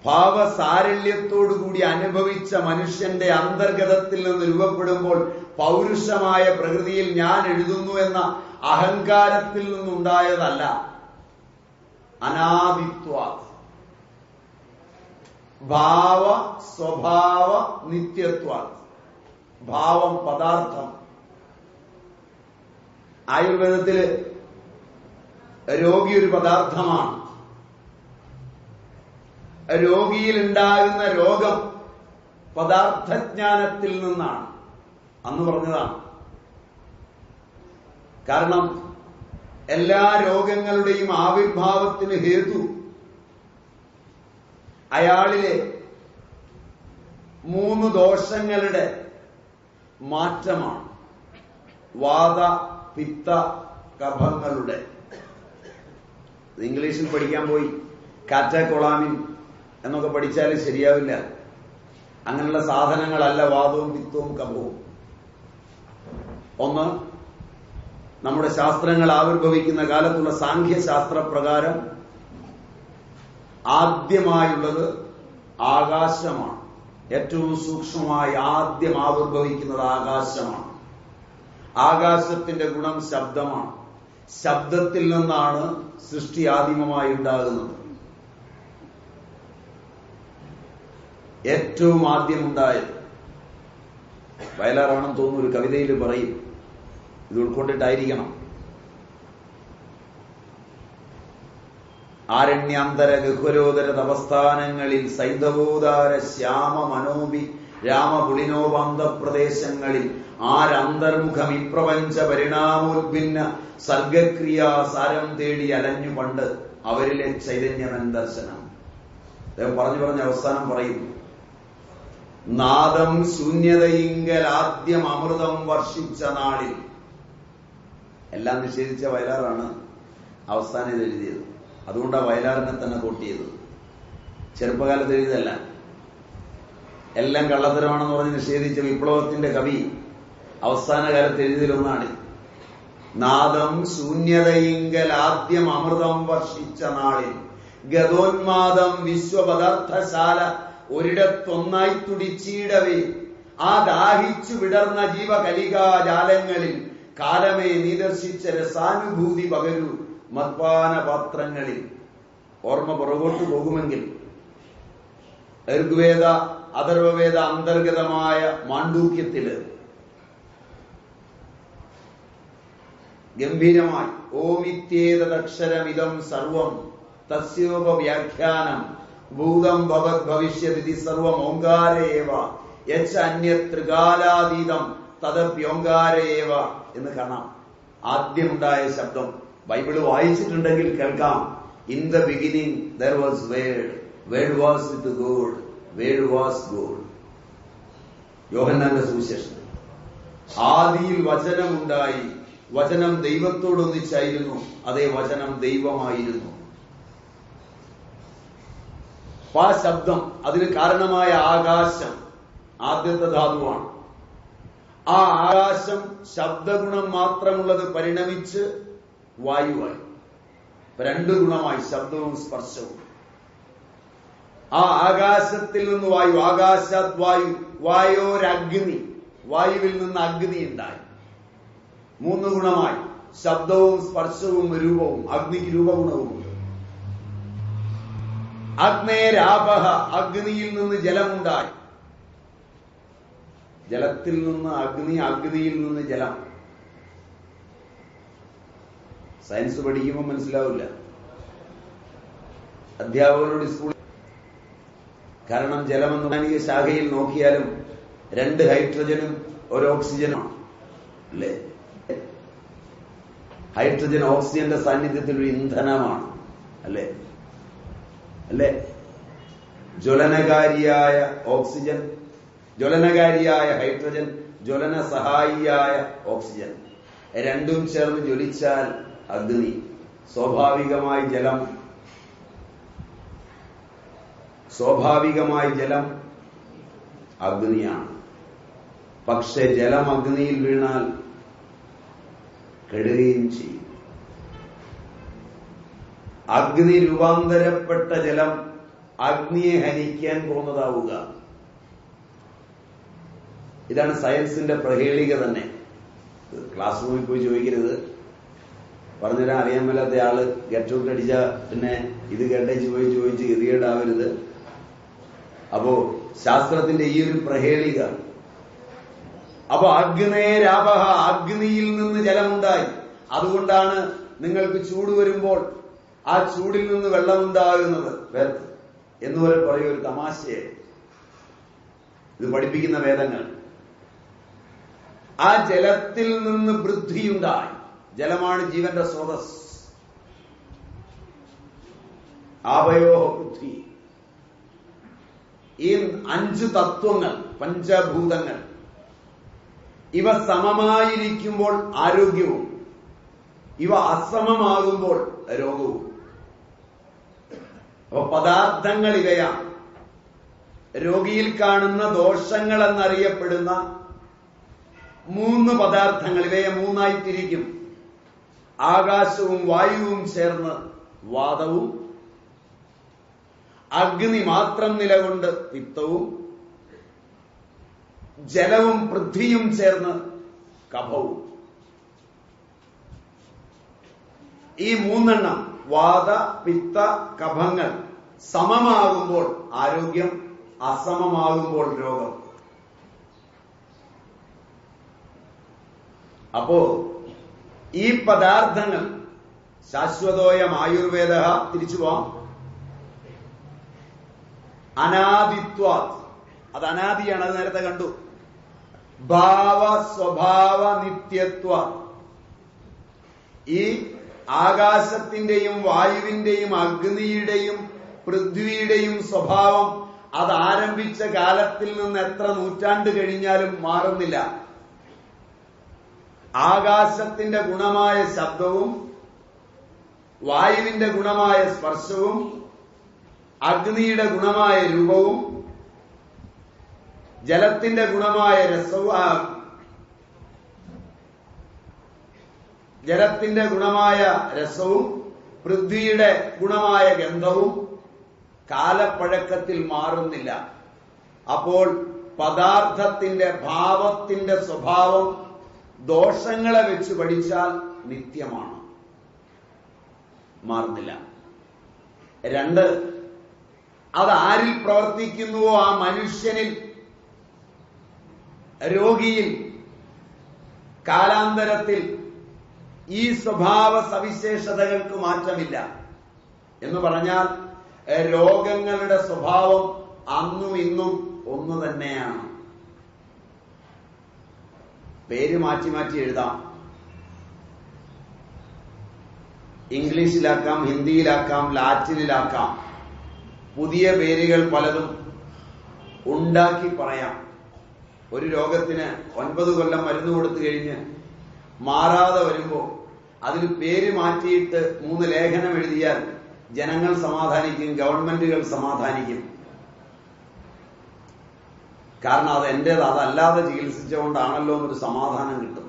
ഭാവസാരല്യത്തോടുകൂടി അനുഭവിച്ച മനുഷ്യന്റെ അന്തർഗതത്തിൽ നിന്ന് രൂപപ്പെടുമ്പോൾ പൗരുഷമായ പ്രകൃതിയിൽ ഞാൻ എഴുതുന്നു എന്ന അഹങ്കാരത്തിൽ നിന്നുണ്ടായതല്ല. അനാദിത്വ ഭാവ സ്വഭാവ നിത്യത്വ. ഭാവം പദാർത്ഥം. ആയുർവേദത്തില് രോഗി ഒരു പദാർത്ഥമാണ്. രോഗിയിൽ ഉണ്ടാകുന്ന രോഗം പദാർത്ഥജ്ഞാനത്തിൽ നിന്നാണ്. അന്ന് പറഞ്ഞതാണ്. കാരണം എല്ലാ രോഗങ്ങളുടെയും ആവിർഭാവത്തിന് ഹേതു അയാളിലെ 3 ദോഷങ്ങളുടെ മാറ്റമാണ്. വാത പിത്ത കഫങ്ങളുടെ. ഇംഗ്ലീഷിൽ പഠിക്കാൻ പോയി കാറ്റാകൊളാമിൻ എന്നൊക്കെ പഠിച്ചാലും ശരിയാവില്ല. അങ്ങനെയുള്ള സാധനങ്ങളല്ല വാദവും പിത്തവും കഫവും. ഒന്ന്, നമ്മുടെ ശാസ്ത്രങ്ങൾ ആവിർഭവിക്കുന്ന കാലത്തുള്ള സാഖ്യശാസ്ത്രപ്രകാരം ആദ്യമായുള്ളത് ആകാശമാണ്. ഏറ്റവും സൂക്ഷ്മമായി ആദ്യം ആവിർഭവിക്കുന്നത് ആകാശമാണ്. ആകാശത്തിന്റെ ഗുണം ശബ്ദമാണ്. ശബ്ദത്തിൽ നിന്നാണ് സൃഷ്ടി ആദിമമായി ഉണ്ടാകുന്നത്. ഏറ്റവും ആദ്യം ഉണ്ടായത് വയലാറാണെന്ന് തോന്നുന്നു, ഒരു കവിതയിൽ പറയും. ഇത് ഉൾക്കൊണ്ടിട്ടായിരിക്കണം. ആരണ്യാന്തര ഗഹ്വരോദര തപസ്ഥാനങ്ങളിൽ സൈന്ധവോദാര ശ്യാമ മനോബി രാമപുളിനോപാന്തപ്രദേശങ്ങളിൽ ആരന്തർമുഖം ഇപ്രപഞ്ച പരിണാമോത്ഭിന്ന സർഗക്രിയാ സാരം തേടി അലഞ്ഞു പണ്ട് അവരിലെ ചൈതന്യമൻ ദർശനം. അദ്ദേഹം പറഞ്ഞു അവസാനം പറയും, നാദം ശൂന്യതയിങ്കൽ ആദ്യം അമൃതം വർഷിച്ച നാളിൽ. എല്ലാം നിഷേധിച്ച വയലാറാണ് അവസാനം ഇത് എഴുതിയത്. അതുകൊണ്ടാണ് വയലാറിനെ തന്നെ കൂട്ടിയത്. ചെറുപ്പകാലത്ത് എഴുതിയതല്ല. എല്ലാം കള്ളത്തരമാണെന്ന് പറഞ്ഞ് നിഷേധിച്ച വിപ്ലവത്തിന്റെ കവി അവസാന കാലത്ത് എഴുതിയതിലൊന്നാണ്. നാദം ശൂന്യതയിങ്കൽ ആദ്യം അമൃതം വർഷിച്ച നാളിൽ ഗതോന്മാദം വിശ്വപദാർത്ഥശാല ഒരിടത്തൊന്നായി തുടിച്ചീടവേ ആ ദാഹിച്ചു വിടർന്ന ജീവകലികാജാലങ്ങളിൽ കാലമേ നീദർശിച്ച രസാനുഭൂതി പകരൂ മദ്പാന പാത്രങ്ങളിൽ ഓർമ്മ പുറകോട്ട് പോകുമെങ്കിൽ ഋഗ്വേദ അഥർവവേദ അന്തർഗതമായ മാണ്ഡൂക്യത്തില് ഗംഭീരമായി ഓമിത്യേതദക്ഷരമിദം സർവം തസ്യോപവ്യാഖ്യാനം ഭൂതം ഭവത് ഭവിഷ്യതി സർവം ഓങ്കാരേവ യച്ച അന്യത്രികാലാതീതം തദപ്യോങ്കാരേവ എന്ന് കാണാം. ആദ്യമുണ്ടായ ശബ്ദം ബൈബിള് വായിച്ചിട്ടുണ്ടെങ്കിൽ കേൾക്കാം. In the beginning there was word, word was with God, word was God. യോഹന്നാന്റെ സുവിശേഷം. ആദിയിൽ വചനമുണ്ടായി, വചനം ദൈവത്തോടൊന്നിച്ചായിരുന്നു, അതേ വചനം ദൈവമായിരുന്നു. ആ ശബ്ദം, അതിന് കാരണമായ ആകാശം ആദ്യത്തെ ധാതുവാണ്. ആ ആകാശം ശബ്ദഗുണം മാത്രമുള്ളത് പരിണമിച്ച് വായുവായി. രണ്ടു ഗുണമായി, ശബ്ദവും സ്പർശവും. ആ ആകാശത്തിൽ നിന്ന് വായു, ആകാശാത് വായു, വായോരഗ്നി, വായുവിൽ നിന്ന് അഗ്നി ഉണ്ടായി. മൂന്ന് ഗുണമായി, ശബ്ദവും സ്പർശവും രൂപവും. അഗ്നിക്ക് രൂപഗുണവുമുണ്ട്. അഗ്നേരാപഹ, അഗ്നിയിൽ നിന്ന് ജലമുണ്ടായി. ജലത്തിൽ നിന്ന് അഗ്നി, അഗ്നിയിൽ നിന്ന് ജലം. സയൻസ് പഠിക്കുമ്പോൾ മനസ്സിലാവില്ല, അധ്യാപകരോട് സ്കൂളിൽ. കാരണം ജലമെന്ന് വൈജ്ഞാനിക ശാഖയിൽ നോക്കിയാലും 2 ഹൈഡ്രജനും 1 ഓക്സിജനുമാണ് അല്ലേ? ഹൈഡ്രജൻ ഓക്സിജന്റെ സാന്നിധ്യത്തിൽ ഒരു ഇന്ധനമാണ് അല്ലേ? അല്ലേ? ജ്വലനകാരിയായ ഓക്സിജൻ, ജ്വലനകാരിയായ ഹൈഡ്രജൻ, ജ്വലന സഹായിയായ ഓക്സിജൻ, രണ്ടും ചേർന്ന് ജ്വലിച്ചാൽ അഗ്നി. സ്വാഭാവികമായി ജലം അഗ്നിയാണ്. പക്ഷെ ജലം അഗ്നിയിൽ വീണാൽ കെടുകയും ചെയ്യും. അഗ്നി രൂപാന്തരപ്പെട്ട ജലം അഗ്നിയെ ഹനിക്കാൻ പോകുന്നതാവുക. ഇതാണ് സയൻസിന്റെ പ്രഹേളിക തന്നെ. ക്ലാസ് റൂമിൽ പോയി ചോദിക്കരുത്. പറഞ്ഞുതരാൻ അറിയാൻ മേലാത്ത ആള് ഗെറ്റൗട്ട് അടിച്ച പിന്നെ ഇത് കേട്ടേച്ച് പോയി ചോദിച്ച് ഗതികേടാവരുത്. അപ്പോ ശാസ്ത്രത്തിന്റെ ഈ ഒരു പ്രഹേളിക. അപ്പൊ അഗ്നേരാപഹ, അഗ്നിയിൽ നിന്ന് ജലമുണ്ടായി. അതുകൊണ്ടാണ് നിങ്ങൾക്ക് ചൂട് വരുമ്പോൾ ആ ചൂടിൽ നിന്ന് വെള്ളമുണ്ടാകുന്നത് വേർത്ത് എന്നുവരെ പറയും. ഒരു തമാശയെ ഇത് പഠിപ്പിക്കുന്ന വേദങ്ങൾ. ആ ജലത്തിൽ നിന്ന് വൃദ്ധിയുണ്ടായി. ജലമാണ് ജീവന്റെ സ്രോതസ്. ആപയോ വൃദ്ധി. ഈ 5 തത്വങ്ങൾ, പഞ്ചഭൂതങ്ങൾ, ഇവ സമമായിരിക്കുമ്പോൾ ആരോഗ്യവും, ഇവ അസമമാകുമ്പോൾ രോഗവും. അപ്പൊ പദാർത്ഥങ്ങൾ ഇവയാണ്. രോഗിയിൽ കാണുന്ന ദോഷങ്ങൾ എന്നറിയപ്പെടുന്ന 3 പദാർത്ഥങ്ങൾ. ഇവയെ 3ആയി തിരിക്കും. ആകാശവും വായുവും ചേർന്ന് വാതവും, അഗ്നി മാത്രം നിലകൊണ്ട് പിത്തവും, ജലവും പൃഥ്വിയും ചേർന്ന് കഫവും. ഈ 3 വാത പിത്ത കഫങ്ങൾ സമമാകുമ്പോൾ ആരോഗ്യം, അസമമാകുമ്പോൾ രോഗം. അപ്പോ ഈ പദാർത്ഥങ്ങൾ ശാശ്വതോയം ആയുർവേദ, തിരിച്ചു പോവാം, അനാദിത്വാ, അത് അനാദിയാണ്, അത് നേരത്തെ കണ്ടു. ഭാവ സ്വഭാവ നിത്യത്വ, ഈ ആകാശത്തിന്റെയും വായുവിന്റെയും അഗ്നിയുടെയും പൃഥ്വിയുടെയും സ്വഭാവം അത് ആരംഭിച്ച കാലത്തിൽ നിന്ന് എത്ര നൂറ്റാണ്ട് കഴിഞ്ഞാലും മാറുന്നില്ല. ആകാശത്തിന്റെ ഗുണമായ ശബ്ദവും വായുവിന്റെ ഗുണമായ സ്പർശവും അഗ്നിയുടെ ഗുണമായ രൂപവും ജലത്തിന്റെ ഗുണമായ രസവും പൃഥ്വിയുടെ ഗുണമായ ഗന്ധവും കാലപ്പഴക്കത്തിൽ മാറുന്നില്ല. അപ്പോൾ പദാർത്ഥത്തിന്റെ ഭാവത്തിന്റെ സ്വഭാവം ദോഷങ്ങളെ വെച്ച് പഠിച്ചാൽ നിത്യമാണ്. മാറുന്നില്ല. 2, അത് ആരിൽ പ്രവർത്തിക്കുന്നുവോ ആ മനുഷ്യനിൽ, രോഗിയിൽ കാലാന്തരത്തിൽ ഈ സ്വഭാവ സവിശേഷതകൾക്ക് മാറ്റമില്ല. എന്ന് പറഞ്ഞാൽ രോഗങ്ങളുടെ സ്വഭാവം അന്നും ഇന്നും ഒന്നു തന്നെയാണ്. പേര് മാറ്റി മാറ്റി എഴുതാം, ഇംഗ്ലീഷിലാക്കാം, ഹിന്ദിയിലാക്കാം, ലാറ്റിനിലാക്കാം, പുതിയ പേരുകൾ പലതും ഉണ്ടാക്കി പറയാം. ഒരു രോഗത്തിന് 9 കൊല്ലം മരുന്ന് കൊടുത്തു കഴിഞ്ഞ് മാറാതെ വരുമ്പോൾ അതിന് പേര് മാറ്റിയിട്ട് 3 ലേഖനം എഴുതിയാൽ ജനങ്ങൾ സമാധാനിക്കും, ഗവൺമെന്റുകൾ സമാധാനിക്കും. കാരണം അത് എന്റേത്, അതല്ലാതെ ചികിത്സിച്ചുകൊണ്ടാണല്ലോ എന്നൊരു സമാധാനം കിട്ടും.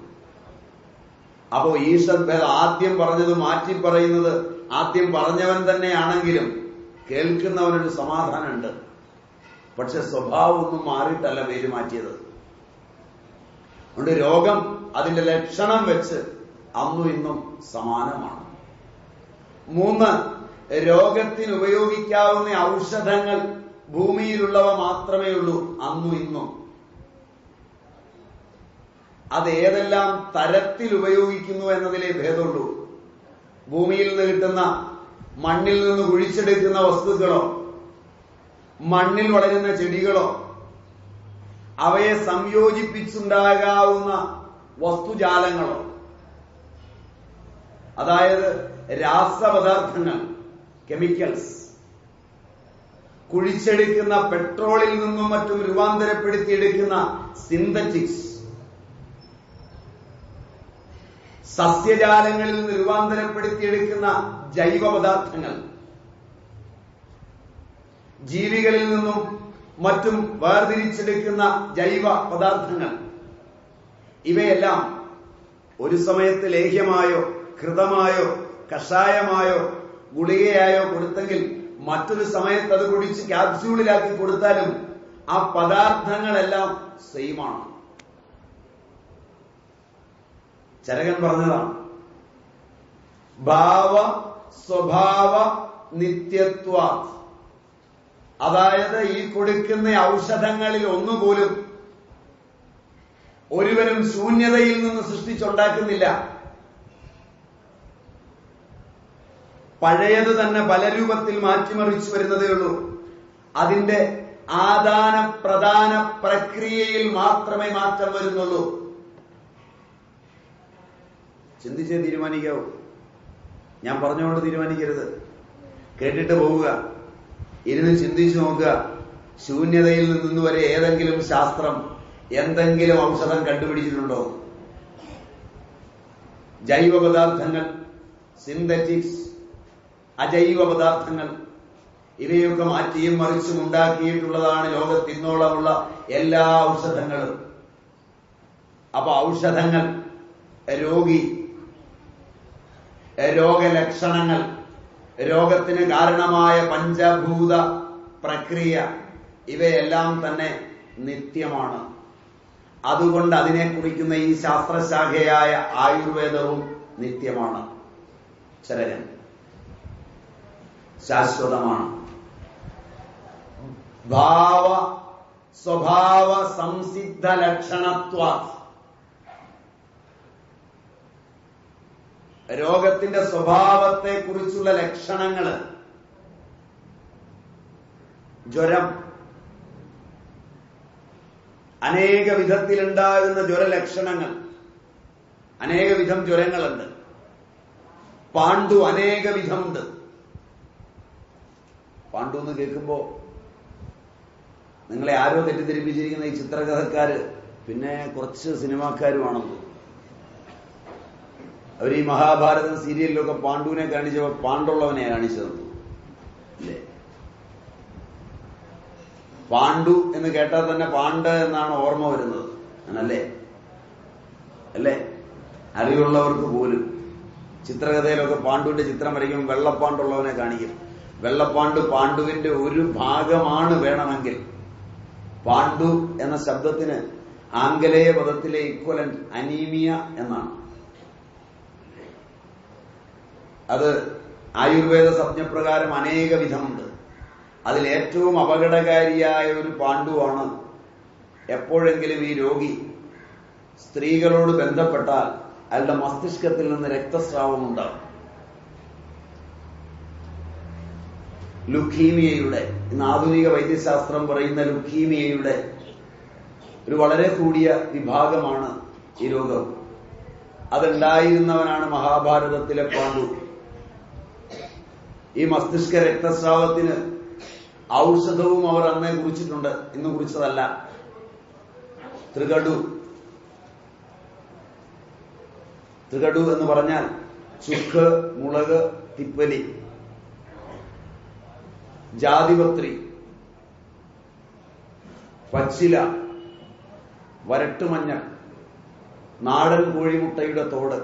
അപ്പോ ഈഷദ്ഭേദം ആദ്യം പറഞ്ഞത് മാറ്റി പറയുന്നത് ആദ്യം പറഞ്ഞവൻ തന്നെയാണെങ്കിലും കേൾക്കുന്നവനൊരു സമാധാനമുണ്ട്. പക്ഷെ സ്വഭാവമൊന്നും മാറിയിട്ടല്ല പേര് മാറ്റിയത്. അതുകൊണ്ട് രോഗം അതിന്റെ ലക്ഷണം വെച്ച് അന്നും ഇന്നും സമാനമാണ്. 3, രോഗത്തിന് ഉപയോഗിക്കാവുന്ന ഔഷധങ്ങൾ ഭൂമിയിലുള്ളവ മാത്രമേ ഉള്ളൂ അന്നും ഇന്നും. അത് ഏതെല്ലാം തരത്തിൽ ഉപയോഗിക്കുന്നു എന്നതിലേ ഭേദമുള്ളൂ. ഭൂമിയിൽ നിന്ന് കിട്ടുന്ന, മണ്ണിൽ നിന്ന് കുഴിച്ചെടുക്കുന്ന വസ്തുക്കളോ, മണ്ണിൽ വളരുന്ന ചെടികളോ, അവയെ സംയോജിപ്പിച്ചുണ്ടാകാവുന്ന വസ്തുജാലങ്ങളോ, അതായത് രാസപദാർത്ഥങ്ങൾ, കെമിക്കൽസ്, കുഴിച്ചെടുക്കുന്ന പെട്രോളിൽ നിന്നും മറ്റും രൂപാന്തരപ്പെടുത്തിയെടുക്കുന്ന സിന്തറ്റിക്സ്, സസ്യജാലങ്ങളിൽ നിന്ന് രൂപാന്തരപ്പെടുത്തിയെടുക്കുന്ന ജൈവ പദാർത്ഥങ്ങൾ, ജീവികളിൽ നിന്നും മറ്റും വേർതിരിച്ചെടുക്കുന്ന ജൈവ പദാർത്ഥങ്ങൾ, ഇവയെല്ലാം ഒരു സമയത്ത് ലേഹ്യമായോ ഘൃതമായോ കഷായമായോ ഗുളികയായോ കൊടുത്തെങ്കിൽ മറ്റൊരു സമയത്ത് അത് കുടിച്ച് ക്യാപ്സ്യൂളിലാക്കി കൊടുത്താലും ആ പദാർത്ഥങ്ങളെല്ലാം സെയിമാണ്. ചരകൻ പറഞ്ഞതാണ്, ഭാവ സ്വഭാവ നിത്യത്വ. അതായത് ഈ കൊടുക്കുന്ന ഔഷധങ്ങളിൽ ഒന്നുപോലും ഒരുവനും ശൂന്യതയിൽ നിന്ന് സൃഷ്ടിച്ചുണ്ടാക്കുന്നില്ല. പഴയത് തന്നെ പല രൂപത്തിൽ മാറ്റിമറിച്ചു വരുന്നതേ ഉള്ളൂ. അതിന്റെ ആദാന പ്രധാന പ്രക്രിയയിൽ മാത്രമേ മാറ്റം വരുന്നുള്ളൂ. ചിന്തിച്ചേ തീരുമാനിക്കാവൂ. ഞാൻ പറഞ്ഞുകൊണ്ട് തീരുമാനിക്കരുത്. കേട്ടിട്ട് പോവുക, ഇരുന്ന് ചിന്തിച്ചു നോക്കുക. ശൂന്യതയിൽ നിന്ന് വരെ ഏതെങ്കിലും ശാസ്ത്രം എന്തെങ്കിലും ഔഷധം കണ്ടുപിടിച്ചിട്ടുണ്ടോ? ജൈവ പദാർത്ഥങ്ങൾ, സിന്തറ്റിക്സ്, അജൈവ പദാർത്ഥങ്ങൾ, ഇവയൊക്കെ മാറ്റിയും മറിച്ചും ഉണ്ടാക്കിയിട്ടുള്ളതാണ് ലോകത്തിന്നോളമുള്ള എല്ലാ ഔഷധങ്ങളും. അപ്പൊ ഔഷധങ്ങൾ, രോഗി, രോഗലക്ഷണങ്ങൾ, രോഗത്തിന് കാരണമായ പഞ്ചഭൂത പ്രക്രിയ, ഇവയെല്ലാം തന്നെ നിത്യമാണ്. അതുകൊണ്ട് അതിനെ കുറിക്കുന്ന ഈ ശാസ്ത്രശാഖയായ ആയുർവേദവും നിത്യമാണ്. ചരകൻ ശാശ്വതമാണ്. ഭാവ സ്വഭാവ സംസിദ്ധ ലക്ഷണത്വ. രോഗത്തിന്റെ സ്വഭാവത്തെ കുറിച്ചുള്ള ലക്ഷണങ്ങള്, ജ്വരം, അനേക വിധത്തിലുണ്ടാകുന്ന ജ്വരലക്ഷണങ്ങൾ, അനേക വിധം ജ്വരങ്ങളുണ്ട്. പാണ്ഡു അനേക വിധമുണ്ട്. പാണ്ഡു എന്ന് കേൾക്കുമ്പോ നിങ്ങളെ ആരോ തെറ്റിദ്ധരിപ്പിച്ചിരിക്കുന്ന ഈ ചിത്രകഥക്കാര് പിന്നെ കുറച്ച് സിനിമാക്കാരുമാണെന്ന്. അവർ ഈ മഹാഭാരതം സീരിയലിലൊക്കെ പാണ്ഡുവിനെ കാണിച്ചപ്പോ പാണ്ഡുള്ളവനെ കാണിച്ചത് അല്ലേ? പാണ്ഡു എന്ന് കേട്ടാൽ തന്നെ പാണ്ഡ് എന്നാണ് ഓർമ്മ വരുന്നത്, അല്ലേ? അല്ലേ? അറിവുള്ളവർക്ക് പോലും ചിത്രകഥയിലൊക്കെ പാണ്ഡുവിന്റെ ചിത്രം വരയ്ക്കുമ്പോൾ വെള്ളപ്പാണ്ടുള്ളവനെ കാണിക്കും. വെള്ളപ്പാണ്ട് പാണ്ഡുവിന്റെ ഒരു ഭാഗമാണ് വേണമെങ്കിൽ. പാണ്ഡു എന്ന ശബ്ദത്തിന് ആംഗലേയ പദത്തിലെ ഇക്വലന്റ് അനീമിയ എന്നാണ്. അത് ആയുർവേദ സംജ്ഞപ്രകാരം അനേക വിധമുണ്ട്. അതിൽ ഏറ്റവും അപകടകാരിയായ ഒരു പാണ്ഡുവാണ് എപ്പോഴെങ്കിലും ഈ രോഗി സ്ത്രീകളോട് ബന്ധപ്പെട്ടാൽ അയാളുടെ മസ്തിഷ്കത്തിൽ നിന്ന് രക്തസ്രാവം ഉണ്ടാകും. ലുക്കീമിയയുടെ, ഇന്ന് ആധുനിക വൈദ്യശാസ്ത്രം പറയുന്ന ലുക്കീമിയയുടെ ഒരു വളരെ കൂടിയ വിഭാഗമാണ് ഈ രോഗം. അതുണ്ടായിരുന്നവനാണ് മഹാഭാരതത്തിലെ പാണ്ഡു. ഈ മസ്തിഷ്ക രക്തസ്രാവത്തിന് ഔഷധവും അവർ അന്നേ കുറിച്ചിട്ടുണ്ട്, ഇന്ന് കുറിച്ചതല്ല. ത്രികടു എന്ന് പറഞ്ഞാൽ ചുക്ക്, മുളക്, തിപ്പലി, ജാതിപത്രി, പച്ചില, വരട്ടുമഞ്ഞൾ, നാടൻ കോഴിമുട്ടയുടെ തോട്,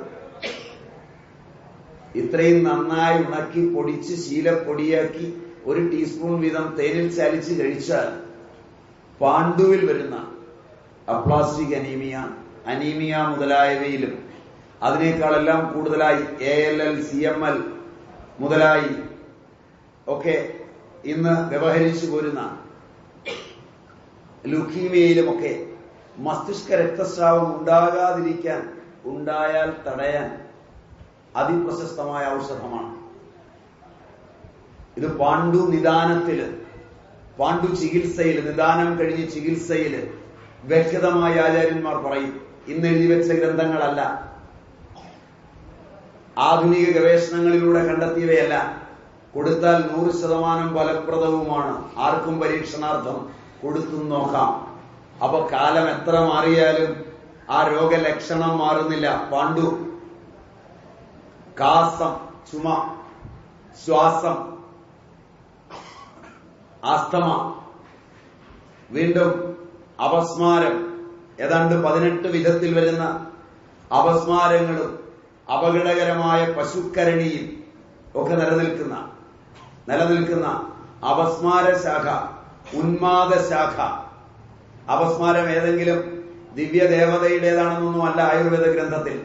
ഇത്രയും നന്നായി ഉണക്കി പൊടിച്ച് ശീലപ്പൊടിയാക്കി 1 ടീസ്പൂൺ വീതം തേനിൽ ചാലിച്ച് കഴിച്ചാൽ പാണ്ഡുവിൽ വരുന്ന അപ്ലാസ്റ്റിക് അനീമിയ മുതലായവയിലും അതിനേക്കാളെല്ലാം കൂടുതലായി ALL, CML മുതലായി ഒക്കെ ഇന്ന് വ്യവഹരിച്ചു പോരുന്ന ലുക്കീമിയയിലുമൊക്കെ മസ്തിഷ്ക രക്തസ്രാവം ഉണ്ടായാൽ തടയാൻ അതിപ്രശസ്തമായ ഔഷധമാണ് ഇത്. പാണ്ഡു നിദാനത്തില്, പാണ്ഡു ചികിത്സയിൽ, നിദാനം കഴിഞ്ഞ് ചികിത്സയില് വ്യക്തമായ ആചാര്യന്മാർ പറയും. ഇന്ന് എഴുതി വെച്ച ഗ്രന്ഥങ്ങളല്ല, ആധുനിക ഗവേഷണങ്ങളിലൂടെ കണ്ടെത്തിയവയല്ല. കൊടുത്താൽ 100% ഫലപ്രദവുമാണ്. ആർക്കും പരീക്ഷണാർത്ഥം കൊടുത്തു നോക്കാം. അപ്പൊ കാലം എത്ര മാറിയാലും ആ രോഗലക്ഷണം മാറുന്നില്ല. പാണ്ഡു കാസം, ചുമ, ശ്വാസം, ആസ്തമ, വീണ്ടും അപസ്മാരം, ഏതാണ്ട് 18 വിധത്തിൽ വരുന്ന അപസ്മാരങ്ങളും അപകടകരമായ പശുക്കരണിയും ഒക്കെ നിലനിൽക്കുന്ന അപസ്മാരശാഖ, ഉന്മാദശാഖ. അപസ്മാരം ഏതെങ്കിലും ദിവ്യദേവതയുടേതാണെന്നൊന്നും അല്ല ആയുർവേദ ഗ്രന്ഥത്തിൽ.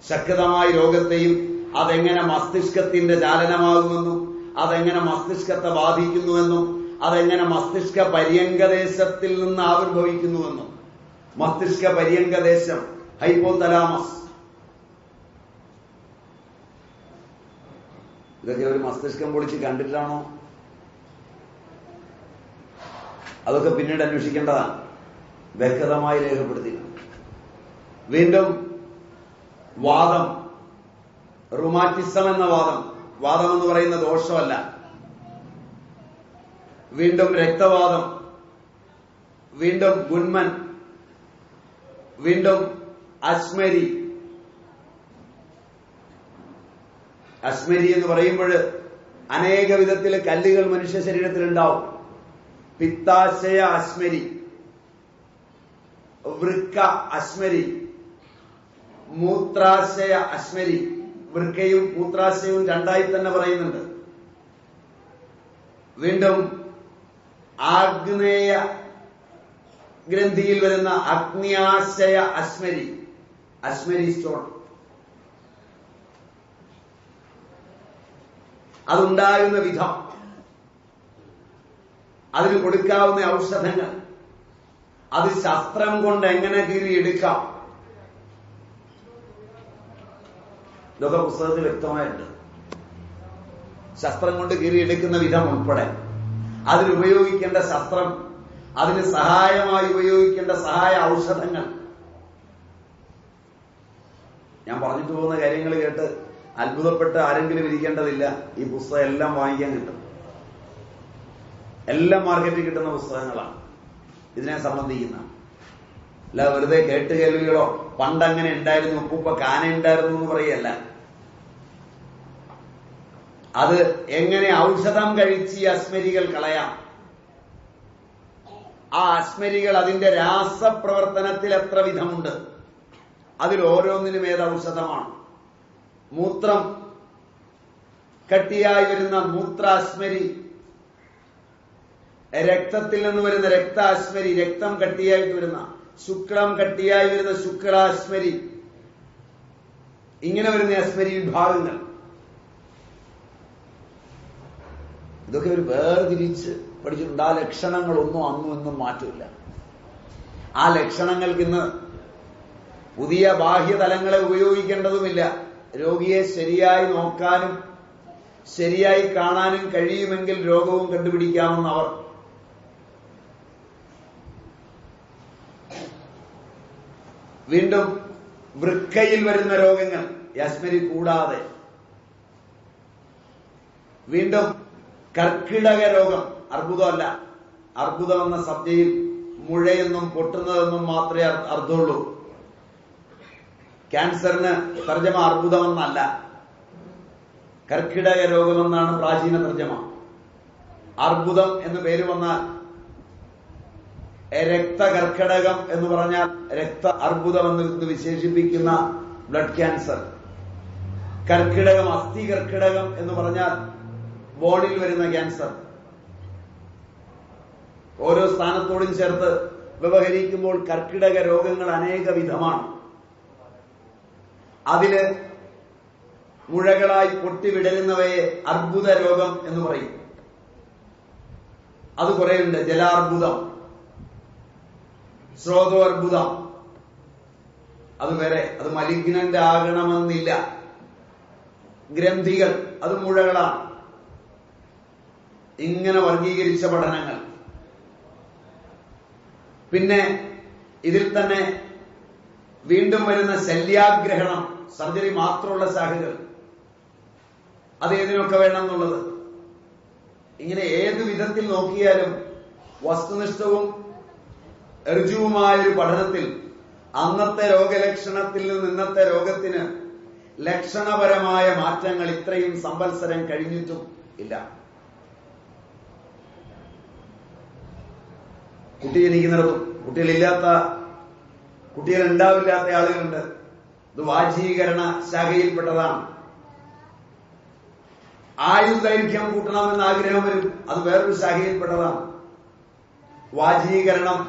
ശക്തമായ രോഗത്തെയും അതെങ്ങനെ മസ്തിഷ്കത്തിന്റെ ചാലനമാകുമെന്നും അതെങ്ങനെ മസ്തിഷ്കത്തെ ബാധിക്കുന്നുവെന്നും അതെങ്ങനെ മസ്തിഷ്ക പര്യങ്കദേശത്തിൽ നിന്ന് ആവിർഭവിക്കുന്നുവെന്നും. മസ്തിഷ്ക പര്യങ്കദേശം ഹൈപ്പോതലാമസ്, ഇതൊക്കെ ഒരു മസ്തിഷ്കം പൊളിച്ച് കണ്ടിട്ടാണോ? അതൊക്കെ പിന്നീട് അന്വേഷിക്കേണ്ടതാണ്. വ്യക്തമായി രേഖപ്പെടുത്തി. വീണ്ടും വാദം, റുമാറ്റിസം എന്ന വാദം എന്ന് പറയുന്ന ദോഷമല്ല. വീണ്ടും രക്തവാദം, വീണ്ടും ഗുന്മൻ, വീണ്ടും അശ്മരി. അശ്മരി എന്ന് പറയുമ്പോൾ അനേക വിധത്തിലെ കല്ലുകൾ മനുഷ്യ ശരീരത്തിലുണ്ടാവും. പിത്താശയ അശ്മരി, വൃക്ക അശ്മരി, മൂത്രാശയ അശ്മരി. വൃക്കയും മൂത്രാശയവും രണ്ടായി തന്നെ പറയുന്നുണ്ട്. വീണ്ടും ആഗ്നേയ ഗ്രന്ഥിയിൽ വരുന്ന അഗ്നിയാശയ അശ്മരി സ്റ്റോൺ. അതുണ്ടാകുന്ന വിധം, അതിന് കൊടുക്കാവുന്ന ഔഷധങ്ങൾ, അത് ശസ്ത്രം കൊണ്ട് എങ്ങനെ കീറിയെടുക്കാം, ഇതൊക്കെ പുസ്തകത്തിൽ വ്യക്തമായിട്ടുണ്ട്. ശസ്ത്രം കൊണ്ട് കീറിയെടുക്കുന്ന വിധം ഉൾപ്പെടെ അതിനുപയോഗിക്കേണ്ട ശസ്ത്രം, അതിന് സഹായമായി ഉപയോഗിക്കേണ്ട സഹായ ഔഷധങ്ങൾ. ഞാൻ പറഞ്ഞിട്ട് പോകുന്ന കാര്യങ്ങൾ കേട്ട് അത്ഭുതപ്പെട്ട് ആരെങ്കിലും ഇരിക്കേണ്ടതില്ല. ഈ പുസ്തകം എല്ലാം വാങ്ങിക്കാൻ കിട്ടും. എല്ലാം മാർക്കറ്റിൽ കിട്ടുന്ന പുസ്തകങ്ങളാണ് ഇതിനെ സംബന്ധിക്കുന്ന. അല്ല വെറുതെ കേട്ടുകേൾവികളോ പണ്ടങ്ങനെ ഉണ്ടായിരുന്നു, ഉപ്പുപ്പ കാന ഉണ്ടായിരുന്നു എന്ന് പറയല്ല. അത് എങ്ങനെ ഔഷധം കഴിച്ച് ഈ അശ്മരികൾ കളയാം, ആ അശ്മരികൾ അതിന്റെ രാസപ്രവർത്തനത്തിൽ എത്ര വിധമുണ്ട്, അതിൽ ഓരോന്നിനും ഏത് ഔഷധമാണ്. മൂത്രം കട്ടിയായി വരുന്ന മൂത്രാശ്മരി, രക്തത്തിൽ നിന്ന് വരുന്ന രക്താശ്മരി, രക്തം കട്ടിയായിട്ട് വരുന്ന, ശുക്ലം കട്ടിയായി വരുന്ന ശുക്ലാശ്മരി, ഇങ്ങനെ വരുന്ന അശ്മരി വിഭാഗങ്ങൾ. ഇതൊക്കെ ഒരു വേർതിരിച്ച് പഠിച്ചിട്ടുണ്ട്. ആ ലക്ഷണങ്ങളൊന്നും അന്നും ഇന്നും മാറ്റമില്ല. ആ ലക്ഷണങ്ങൾക്ക് ഇന്ന് പുതിയ ബാഹ്യതലങ്ങളെ ഉപയോഗിക്കേണ്ടതുമില്ല. രോഗിയെ ശരിയായി നോക്കാനും ശരിയായി കാണാനും കഴിയുമെങ്കിൽ രോഗവും കണ്ടുപിടിക്കാമെന്ന് അവർ. വീണ്ടും വൃക്കയിൽ വരുന്ന രോഗങ്ങൾ യാസ്മരി കൂടാതെ, വീണ്ടും കർക്കിടക രോഗം, അർബുദമല്ല. അർബുദം എന്ന സബ്ജയിൽ മുഴയെന്നും പൊട്ടുന്നതെന്നും മാത്രമേ അർത്ഥമുള്ളൂ. ക്യാൻസറിന് തർജ്ജമ അർബുദമെന്നല്ല, കർക്കിടക രോഗമെന്നാണ് പ്രാചീന തർജ്ജമ. അർബുദം എന്ന് പേര് വന്നാൽ, രക്തകർക്കിടകം എന്ന് പറഞ്ഞാൽ രക്ത അർബുദം എന്ന് വിശേഷിപ്പിക്കുന്ന ബ്ലഡ് ക്യാൻസർ. കർക്കിടകം, അസ്ഥി കർക്കിടകം എന്ന് പറഞ്ഞാൽ ബോണിൽ വരുന്ന ക്യാൻസർ. ഓരോ സ്ഥാനത്തോടും ചേർത്ത് വ്യവഹരിക്കുമ്പോൾ കർക്കിടക രോഗങ്ങൾ അനേക വിധമാണ്. അതില് മുഴകളായി പൊട്ടിവിടരുന്നവയെ അർബുദ രോഗം എന്ന് പറയും. അത് കുറേയുണ്ട്. ജലാർബുദം, ശ്രോതോർബുദം, അത് വേറെ. അത് മലിഗ്നന്റ് ആകണമെന്നില്ല. ഗ്രന്ഥികൾ, അത് മുഴകളാണ്. ഇങ്ങനെ വർഗീകരിച്ച പഠനങ്ങൾ. പിന്നെ ഇതിൽ തന്നെ വീണ്ടും വരുന്ന ശല്യാഗ്രഹണം, സർജറി മാത്രമുള്ള ശാഖകൾ, അത് ഏതിനൊക്കെ വേണം എന്നുള്ളത്. ഇങ്ങനെ ഏതു വിധത്തിൽ നോക്കിയാലും വസ്തുനിഷ്ഠവും ഋജുവുമായൊരു പഠനത്തിൽ അന്നത്തെ രോഗലക്ഷണത്തിൽ നിന്ന് ഇന്നത്തെ രോഗത്തിന് ലക്ഷണപരമായ മാറ്റങ്ങൾ ഇത്രയും സംവത്സരം കഴിഞ്ഞിട്ടും ഇല്ല. കുട്ടി ജനിക്കുന്നിടത്തും കുട്ടികളുണ്ടാവില്ലാത്ത ആളുകളുണ്ട്. ഇത് വാചീകരണ ശാഖയിൽപ്പെട്ടതാണ്. ആയുർദൈർഘ്യം കൂട്ടണമെന്ന് ആഗ്രഹം വരും, അത് വേറൊരു ശാഖയിൽപ്പെട്ടതാണ്. വാചീകരണം,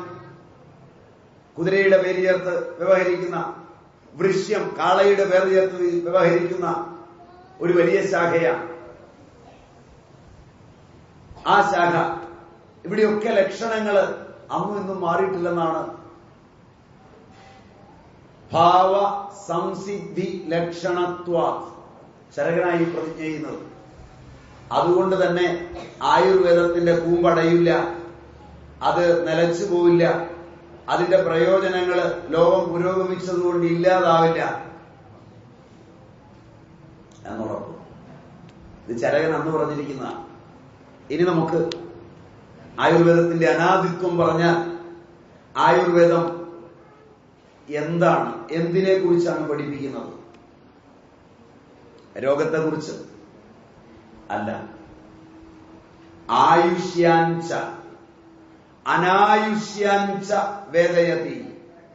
കുതിരയുടെ പേര് ചേർത്ത് വ്യവഹരിക്കുന്ന, വൃശ്യം കാളയുടെ പേര് ചേർത്ത് വ്യവഹരിക്കുന്ന ഒരു വലിയ ശാഖയാണ്. ആ ശാഖ, ഇവിടെയൊക്കെ ലക്ഷണങ്ങൾ അന്നും ഇന്നും മാറിയിട്ടില്ലെന്നാണ് ഭാവ സംസിദ്ധി ലക്ഷണത്വ ശരകനായി പ്രതിജ്ഞ ചെയ്യുന്നത്. അതുകൊണ്ട് തന്നെ ആയുർവേദത്തിന്റെ കൂമ്പടയില്ല, അത് നിലച്ചു പോവില്ല, അതിന്റെ പ്രയോജനങ്ങൾ ലോകം പുരോഗമിച്ചതുകൊണ്ട് ഇല്ലാതാവില്ല എന്നുറപ്പ്. ഇത് ചരകൻ അന്ന് പറഞ്ഞിരിക്കുന്നതാണ്. ഇനി നമുക്ക് ആയുർവേദത്തിന്റെ അനാദിത്വം പറഞ്ഞാൽ ആയുർവേദം എന്താണ്, എന്തിനെ കുറിച്ചാണ് പഠിപ്പിക്കുന്നത്? രോഗത്തെക്കുറിച്ച് അല്ല. ആയുഷ്യാഞ്ച അനായുഷ്യാഞ്ച വേദയതി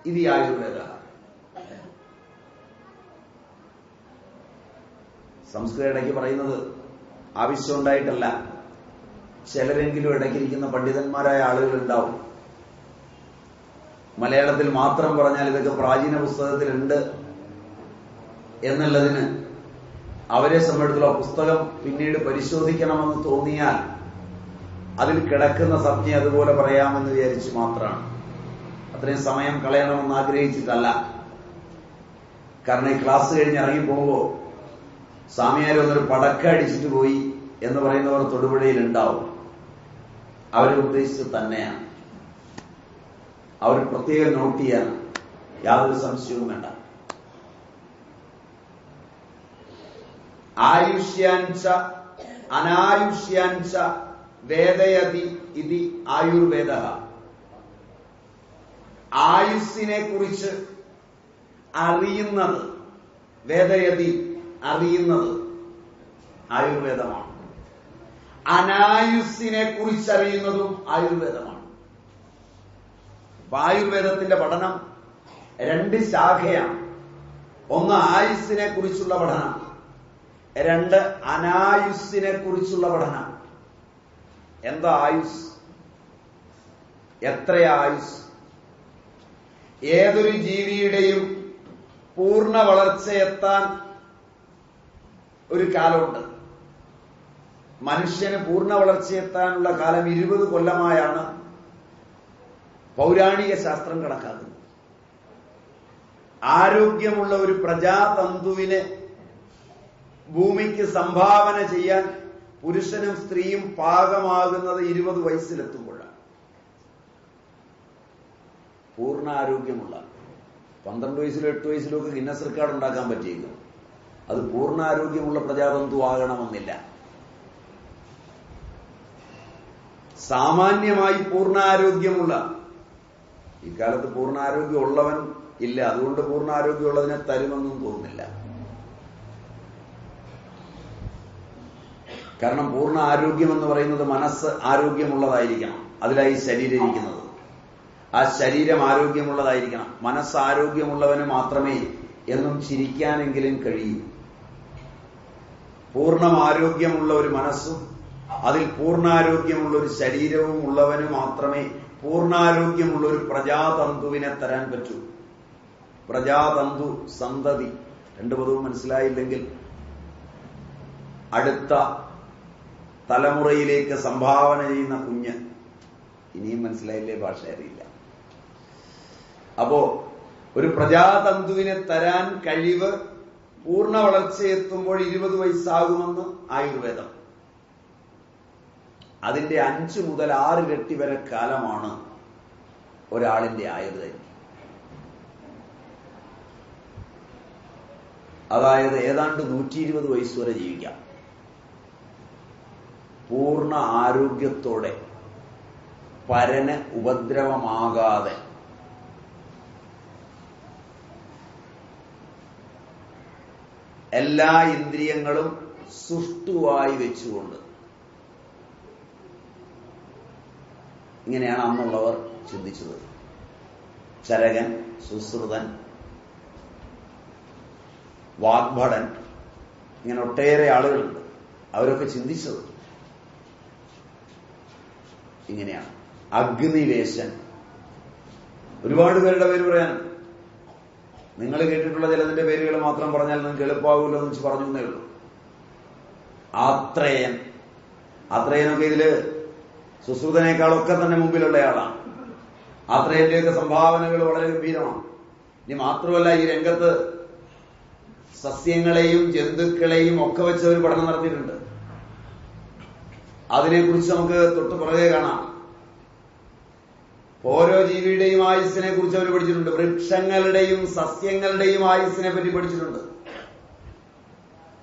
ഇത് ആയുർവേദ. സംസ്കൃതം ഇടയ്ക്ക് പറയുന്നത് ആവശ്യമുണ്ടായിട്ടല്ല. ചിലരെങ്കിലും ഇടയ്ക്കിരിക്കുന്ന പണ്ഡിതന്മാരായ ആളുകളുണ്ടാവും. മലയാളത്തിൽ മാത്രം പറഞ്ഞാൽ ഇതൊക്കെ പ്രാചീന പുസ്തകത്തിലുണ്ട് എന്നുള്ളതിന് അവരെ സംബന്ധിച്ചുള്ള പുസ്തകം പിന്നീട് പരിശോധിക്കണമെന്ന് തോന്നിയാൽ അതിൽ കിടക്കുന്ന സംജ്ഞ അതുപോലെ പറയാമെന്ന് വിചാരിച്ച് മാത്രമാണ്. അത്രയും സമയം കളയണമെന്ന് ആഗ്രഹിച്ചിട്ടല്ല. കാരണം ഈ ക്ലാസ് കഴിഞ്ഞ് ഇറങ്ങിപ്പോകുമ്പോ സ്വാമിയാർ ഒന്നൊരു പടക്ക അടിച്ചിട്ട് പോയി എന്ന് പറയുന്നവർ തൊടുപുഴയിലുണ്ടാവും. അവരെ ഉദ്ദേശിച്ച് തന്നെയാണ്. അവർ പ്രത്യേകം നോട്ട് ചെയ്യാൻ യാതൊരു സംശയവും വേണ്ട. ആയുഷ്യാഞ്ച അനായുഷ്യാഞ്ച വേദയതി ഇതി ആയുർവേദ. ആയുസ്സിനെ കുറിച്ച് അറിയുന്നത്, വേദയതി അറിയുന്നത് ആയുർവേദമാണ്. അനായുസ്സിനെ കുറിച്ചറിയുന്നതും ആയുർവേദമാണ്. ആയുർവേദത്തിന്റെ പഠനം രണ്ട് ശാഖയാണ്. ഒന്ന് ആയുസ്സിനെ കുറിച്ചുള്ള പഠനം, രണ്ട് അനായുസ്സിനെ കുറിച്ചുള്ള പഠനം. എന്താ ആയുസ്? എത്ര ആയുസ്? ഏതൊരു ജീവിയുടെയും പൂർണ്ണ വളർച്ചയെത്താൻ ഒരു കാലമുണ്ട്. മനുഷ്യന് പൂർണ്ണ വളർച്ചയെത്താനുള്ള കാലം 20 കൊല്ലമായാണ് പൗരാണിക ശാസ്ത്രം കണക്കാക്കുന്നത്. ആരോഗ്യമുള്ള ഒരു പ്രജാതന്തുവിനെ ഭൂമിക്ക് സംഭാവന ചെയ്യാൻ പുരുഷനും സ്ത്രീയും പാകമാകുന്നത് 20 വയസ്സിലെത്തുമ്പോഴാണ്. പൂർണ്ണ ആരോഗ്യമുള്ള 12 വയസ്സിലോ 8 വയസ്സിലോ ഒക്കെ ഗിന്നസ് റെക്കോർഡ് ഉണ്ടാക്കാൻ പറ്റിയിരുന്നു. അത് പൂർണ്ണ ആരോഗ്യമുള്ള പ്രജാതന്തു ആകണമെന്നില്ല. സാമാന്യമായി പൂർണ്ണ ആരോഗ്യമുള്ള, ഇക്കാലത്ത് പൂർണ്ണ ആരോഗ്യം ഉള്ളവൻ ഇല്ല, അതുകൊണ്ട് പൂർണ്ണ ആരോഗ്യമുള്ളതിനെ തരുമെന്നും തോന്നുന്നില്ല. കാരണം പൂർണ്ണ ആരോഗ്യം എന്ന് പറയുന്നത് മനസ്സ് ആരോഗ്യമുള്ളതായിരിക്കണം, അതിലായി ശരീരം ഇരിക്കുന്നത്. ആ ശരീരം ആരോഗ്യമുള്ളതായിരിക്കണം. മനസ്സ് ആരോഗ്യമുള്ളവന് മാത്രമേ എന്നും ചിരിക്കാനെങ്കിലും കഴിയൂ. പൂർണ്ണം ആരോഗ്യമുള്ള ഒരു മനസ്സും അതിൽ പൂർണ്ണാരോഗ്യമുള്ള ഒരു ശരീരവും ഉള്ളവന് മാത്രമേ പൂർണ്ണാരോഗ്യമുള്ള ഒരു പ്രജാതന്തുവിനെ തരാൻ പറ്റൂ. പ്രജാതന്തു, സന്തതി, രണ്ടു പദവും മനസ്സിലായില്ലെങ്കിൽ അടുത്ത തലമുറയിലേക്ക് സംഭാവന ചെയ്യുന്ന കുഞ്ഞ്. ഇനിയും മനസ്സിലായില്ലേ? ഭാഷ അറിയില്ല. അപ്പോ ഒരു പ്രജാതന്തുവിനെ തരാൻ കഴിവ് പൂർണ്ണ വളർച്ചയെത്തുമ്പോൾ 20 വയസ്സാകുമെന്ന് ആയുർവേദം. അതിന്റെ 5 മുതൽ 6 ഇരട്ടി വരെ കാലമാണ് ഒരാളിന്റെ ആയുർദൈർഘ്യം. അതായത് ഏതാണ്ട് 120 വയസ്സ് വരെ ജീവിക്കാം പൂർണ്ണ ആരോഗ്യത്തോടെ, പരന് ഉപദ്രവമാകാതെ. എല്ലാ ഇന്ദ്രിയങ്ങളും സുഷ്ടുവായി വെച്ചുകൊണ്ട്. ഇങ്ങനെയാണ് അന്നുള്ളവർ ചിന്തിച്ചത്. ചരകൻ, സുശ്രുതൻ, വാഗ്ഭടൻ, ഇങ്ങനെ ഒട്ടേറെ ആളുകളുണ്ട്. അവരൊക്കെ ചിന്തിച്ചത് ഇങ്ങനെയാണ്. അഗ്നിവേശൻ, ഒരുപാട് പേരുടെ പേര് പറയാനുണ്ട്. നിങ്ങൾ കേട്ടിട്ടുള്ള ചിലതിന്റെ പേരുകൾ മാത്രം പറഞ്ഞാൽ നിങ്ങൾക്ക് എളുപ്പമാകുമല്ലോ എന്ന് വെച്ച് പറഞ്ഞു എന്നേ ഉള്ളൂ. ആത്രേയൻ, ആത്രേയനൊക്കെ ഇതില് സുശ്രുതനേക്കാളൊക്കെ തന്നെ മുമ്പിലുള്ളയാളാണ്. ആത്രേയന്റെയൊക്കെ സംഭാവനകൾ വളരെ ഗംഭീരമാണ്. ഇനി മാത്രമല്ല, ഈ രംഗത്ത് സസ്യങ്ങളെയും ജന്തുക്കളെയും ഒക്കെ വെച്ച് ഒരു പഠനം നടത്തിയിട്ടുണ്ട്. അതിനെക്കുറിച്ച് നമുക്ക് തൊട്ട് പുറകെ കാണാം. ഓരോ ജീവിയുടെയും ആയുസ്സിനെ കുറിച്ച് അവർ പഠിച്ചിട്ടുണ്ട്. വൃക്ഷങ്ങളുടെയും സസ്യങ്ങളുടെയും ആയുസ്സിനെ പറ്റി പഠിച്ചിട്ടുണ്ട്.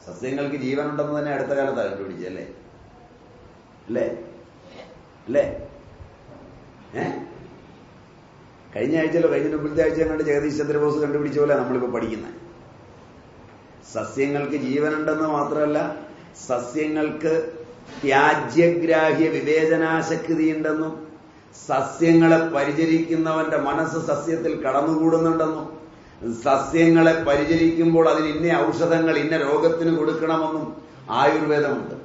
സസ്യങ്ങൾക്ക് ജീവനുണ്ടെന്ന് തന്നെ അടുത്ത കാലത്താണ് കണ്ടുപിടിച്ചല്ലേ? അല്ലേ? അല്ലേ? കഴിഞ്ഞ ആഴ്ചയിലോ കഴിഞ്ഞ മുമ്പത്തെ ആഴ്ച കണ്ട് ജഗദീഷ് ചന്ദ്രബോസ് കണ്ടുപിടിച്ച പോലെ നമ്മളിപ്പോ പഠിക്കുന്നത്. സസ്യങ്ങൾക്ക് ജീവനുണ്ടെന്ന് മാത്രമല്ല, സസ്യങ്ങൾക്ക് ത്യാജ്യഗ്രാഹ്യ വിവേചനാശക്തിയുണ്ടെന്നും സസ്യങ്ങളെ പരിചരിക്കുന്നവന്റെ മനസ്സ് സസ്യത്തിൽ കടന്നുകൂടുന്നുണ്ടെന്നും സസ്യങ്ങളെ പരിചരിക്കുമ്പോൾ അതിന് ഇന്ന ഔഷധങ്ങൾ ഇന്ന രോഗത്തിന് കൊടുക്കണമെന്നും ആയുർവേദമുണ്ട്,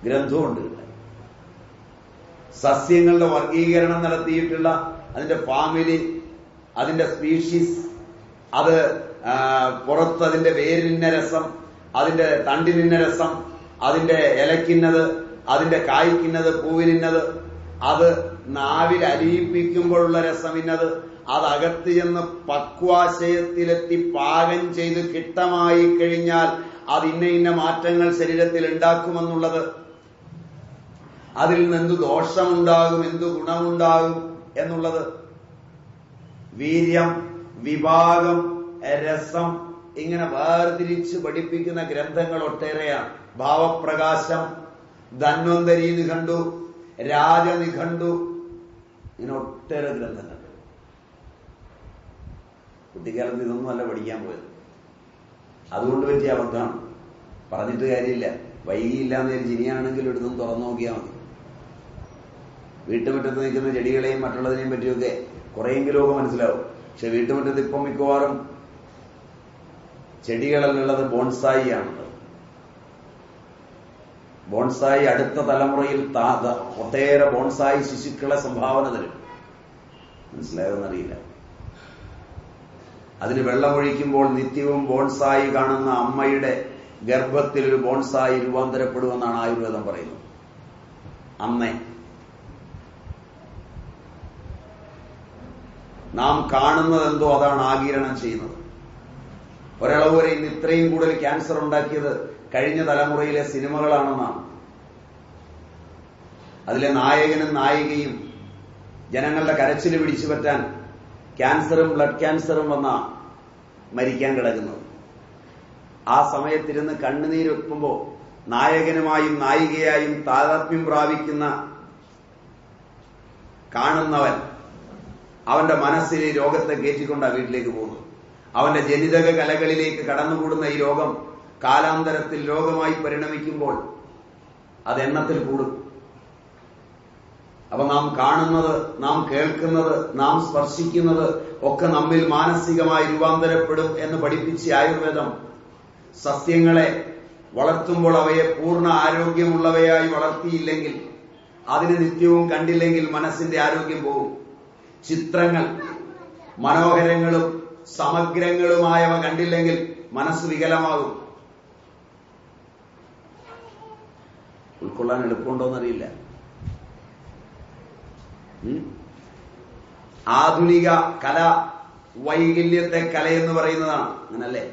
ഗ്രന്ഥമുണ്ട്. സസ്യങ്ങളുടെ വർഗീകരണം നടത്തിയിട്ടുള്ള അതിന്റെ ഫാമിലി, അതിന്റെ സ്പീഷീസ്, അത് പുറത്ത് അതിന്റെ വേരിനിന്ന രസം, അതിന്റെ തണ്ടിനിന്ന രസം, അതിന്റെ ഇലയ്ക്കുന്നത്, അതിന്റെ കായ്ക്കുന്നത്, പൂവിനിന്നത്, അത് നാവിൽ അലിയിപ്പിക്കുമ്പോഴുള്ള രസം ഇന്നത്, അത് അകത്ത് ചെന്ന് പക്വാശയത്തിലെത്തി പാകം ചെയ്ത് കിട്ടമായി കഴിഞ്ഞാൽ അത് ഇന്ന ഇന്ന മാറ്റങ്ങൾ ശരീരത്തിൽ ഉണ്ടാക്കുമെന്നുള്ളത്, അതിൽ നിന്ന് എന്തു ദോഷമുണ്ടാകും, എന്തു ഗുണമുണ്ടാകും എന്നുള്ളത്, വീര്യം, വിഭാഗം, രസം, ഇങ്ങനെ വേർതിരിച്ച് പഠിപ്പിക്കുന്ന ഗ്രന്ഥങ്ങൾ ഒട്ടേറെയാണ്. ഭാവപ്രകാശം, ധന്വന്തരി നിഘണ്ടു, രാജനിഘണ്ടു, ഇങ്ങനെ ഒട്ടേറെ ഗ്രന്ഥങ്ങൾ. കുട്ടിക്കാലത്ത് ഇതൊന്നും അല്ല പഠിക്കാൻ പോയത്. അതുകൊണ്ട് പറ്റിയ അബദ്ധമാണ്. പറഞ്ഞിട്ട് കാര്യമില്ല. വൈകിയില്ലാന്ന് ഇനിയാണെങ്കിലും എടുത്തും തുറന്നു നോക്കിയാൽ മതി. വീട്ടുമുറ്റത്ത് നിൽക്കുന്ന ചെടികളെയും മറ്റുള്ളതിനെയും പറ്റിയൊക്കെ കുറെയെങ്കിലുമൊക്കെ മനസ്സിലാവും. പക്ഷെ വീട്ടുമുറ്റത്ത് ഇപ്പം മിക്കവാറും ചെടികളല്ലുള്ളത് ബോൺസായി ആണുള്ളത്. ബോൺസായി അടുത്ത തലമുറയിൽ ഒട്ടേറെ ബോൺസായി ശിശുക്കളെ സംഭാവന തരും. മനസ്സിലായതെന്നറിയില്ല. അതിന് വെള്ളമൊഴിക്കുമ്പോൾ നിത്യവും ബോൺസായി കാണുന്ന അമ്മയുടെ ഗർഭത്തിൽ ഒരു ബോൺസായി രൂപാന്തരപ്പെടുമെന്നാണ് ആയുർവേദം പറയുന്നത്. അന്നേ നാം കാണുന്നതെന്തോ അതാണ് ആഗിരണം ചെയ്യുന്നത്. ഒരളവ് വരെ ഇന്ന് ഇത്രയും കൂടുതൽ ക്യാൻസർ ഉണ്ടാക്കിയത് കഴിഞ്ഞ തലമുറയിലെ സിനിമകളാണെന്നാണ്. അതിലെ നായകനും നായികയും ജനങ്ങളുടെ കരച്ചിൽ പിടിച്ചു പറ്റാൻ ക്യാൻസറും ബ്ലഡ് ക്യാൻസറും വന്ന മരിക്കാൻ കിടക്കുന്നത്. ആ സമയത്തിരുന്ന് കണ്ണുനീരൊപ്പുമ്പോൾ നായകനുമായും നായികയായും താതാത്മ്യം പ്രാപിക്കുന്ന കാണുന്നവൻ അവന്റെ മനസ്സിൽ ഈ രോഗത്തെ കയറ്റിക്കൊണ്ടാണ് വീട്ടിലേക്ക് പോകുന്നത്. അവന്റെ ജനിതക കലകളിലേക്ക് കടന്നുകൂടുന്ന ഈ രോഗം കാലാന്തരത്തിൽ രോഗമായി പരിണമിക്കുമ്പോൾ അത് എണ്ണത്തിൽ കൂടും. അപ്പൊ നാം കാണുന്നത്, നാം കേൾക്കുന്നത്, നാം സ്പർശിക്കുന്നത് ഒക്കെ നമ്മിൽ മാനസികമായി രൂപാന്തരപ്പെടും എന്ന് പഠിപ്പിച്ച ആയുർവേദം സസ്യങ്ങളെ വളർത്തുമ്പോൾ അവയെ പൂർണ്ണ ആരോഗ്യമുള്ളവയായി വളർത്തിയില്ലെങ്കിൽ, അതിന് നിത്യവും കണ്ടില്ലെങ്കിൽ മനസ്സിന്റെ ആരോഗ്യം പോകും. ചിത്രങ്ങൾ മനോഹരങ്ങളും സമഗ്രങ്ങളുമായവ കണ്ടില്ലെങ്കിൽ മനസ്സ് വികലമാകും. ഉൾക്കൊള്ളാൻ എളുപ്പമുണ്ടോന്നറിയില്ല. ആധുനിക കല വൈകല്യത്തെ കലയെന്ന് പറയുന്നതാണ്, അങ്ങനല്ലേ?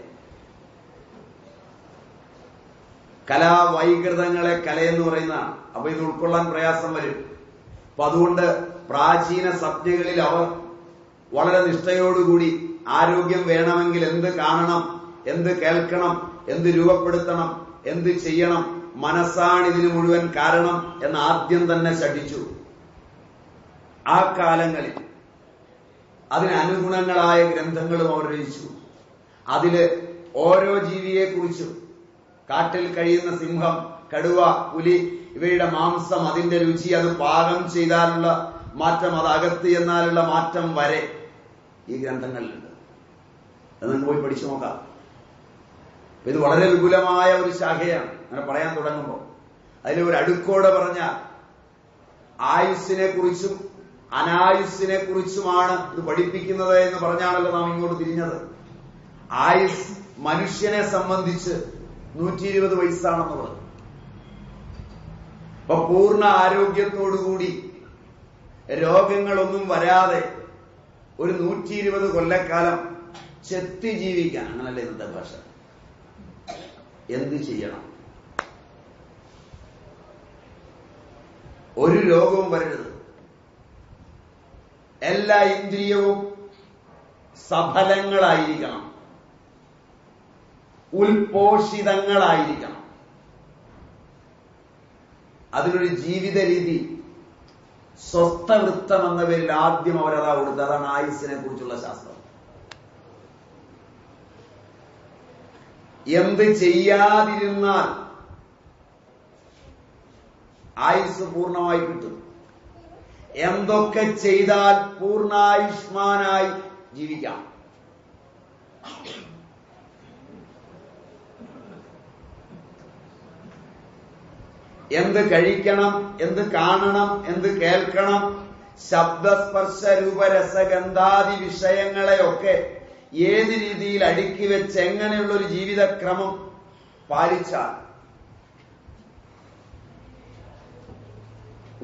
കലാവൈകൃതങ്ങളെ കലയെന്ന് പറയുന്നതാണ്. അപ്പൊ ഇത് ഉൾക്കൊള്ളാൻ പ്രയാസം വരും. അപ്പൊ അതുകൊണ്ട് പ്രാചീന സംജ്ഞകളിൽ അവർ വളരെ നിഷ്ഠയോടുകൂടി ആരോഗ്യം വേണമെങ്കിൽ എന്ത് കാണണം, എന്ത് കേൾക്കണം, എന്ത് രൂപപ്പെടുത്തണം, എന്ത് ചെയ്യണം, മനസ്സാണ് ഇതിന് മുഴുവൻ കാരണം എന്ന് ആദ്യം തന്നെ ശഠിച്ചു. ആ കാലങ്ങളിൽ അതിനനുഗുണങ്ങളായ ഗ്രന്ഥങ്ങളും അവർ രചിച്ചു. അതില് ഓരോ ജീവിയെക്കുറിച്ചും, കാട്ടിൽ കഴിയുന്ന സിംഹം, കടുവ, പുലി ഇവയുടെ മാംസം, അതിന്റെ രുചി, അത് പാകം ചെയ്താലുള്ള മാറ്റം, അത് അകത്ത് ചെന്നാലുള്ള മാറ്റം വരെ ഈ ഗ്രന്ഥങ്ങളിലുണ്ട്. അത് നിങ്ങൾക്ക് പോയി പഠിച്ചു നോക്കാം. ഇത് വളരെ വിപുലമായ ഒരു ശാഖയാണ്. അങ്ങനെ പറയാൻ തുടങ്ങുമ്പോൾ അതിൽ ഒരു അടുക്കോടെ പറഞ്ഞാൽ ആയുസ്സിനെ കുറിച്ചും അനായുസ്സിനെ കുറിച്ചുമാണ് ഇത് പഠിപ്പിക്കുന്നത് എന്ന് പറഞ്ഞാണല്ലോ നാം ഇങ്ങോട്ട് തിരിഞ്ഞത്. ആയുസ് മനുഷ്യനെ സംബന്ധിച്ച് 120 വയസ്സാണെന്ന് പറഞ്ഞു. അപ്പൊ പൂർണ്ണ ആരോഗ്യത്തോടുകൂടി രോഗങ്ങളൊന്നും വരാതെ ഒരു 120 കൊല്ലക്കാലം ചെത്തി ജീവിക്കാൻ, അങ്ങനല്ലേ ഇന്നത്തെ ഭാഷ, എന്ത് ചെയ്യണം? ഒരു രോഗവും വരരുത്. എല്ലാ ഇന്ദ്രിയവും സഫലങ്ങളായിരിക്കണം, ഉൽപോഷിതങ്ങളായിരിക്കണം. അതിനൊരു ജീവിത രീതി, സ്വസ്ഥവൃത്തം എന്ന പേരിൽ ആദ്യം അവരതാ കൊടുത്തത്. അതാണ് ആയുസ്സിനെ കുറിച്ചുള്ള ശാസ്ത്രം. എന്ത് ചെയ്യാതിരുന്നാൽ ആയുസ് പൂർണ്ണമായി കിട്ടും, എന്തൊക്കെ ചെയ്താൽ പൂർണ്ണായുഷ്മാനായി ജീവിക്കാം. എന്ത് കഴിക്കണം, എന്ത് കാണണം, എന്ത് കേൾക്കണം, ശബ്ദസ്പർശ രൂപരസഗന്ധാദി വിഷയങ്ങളെയൊക്കെ ഏത് രീതിയിൽ അടുക്കി വെച്ച് എങ്ങനെയുള്ളൊരു ജീവിതക്രമം പാലിച്ചാൽ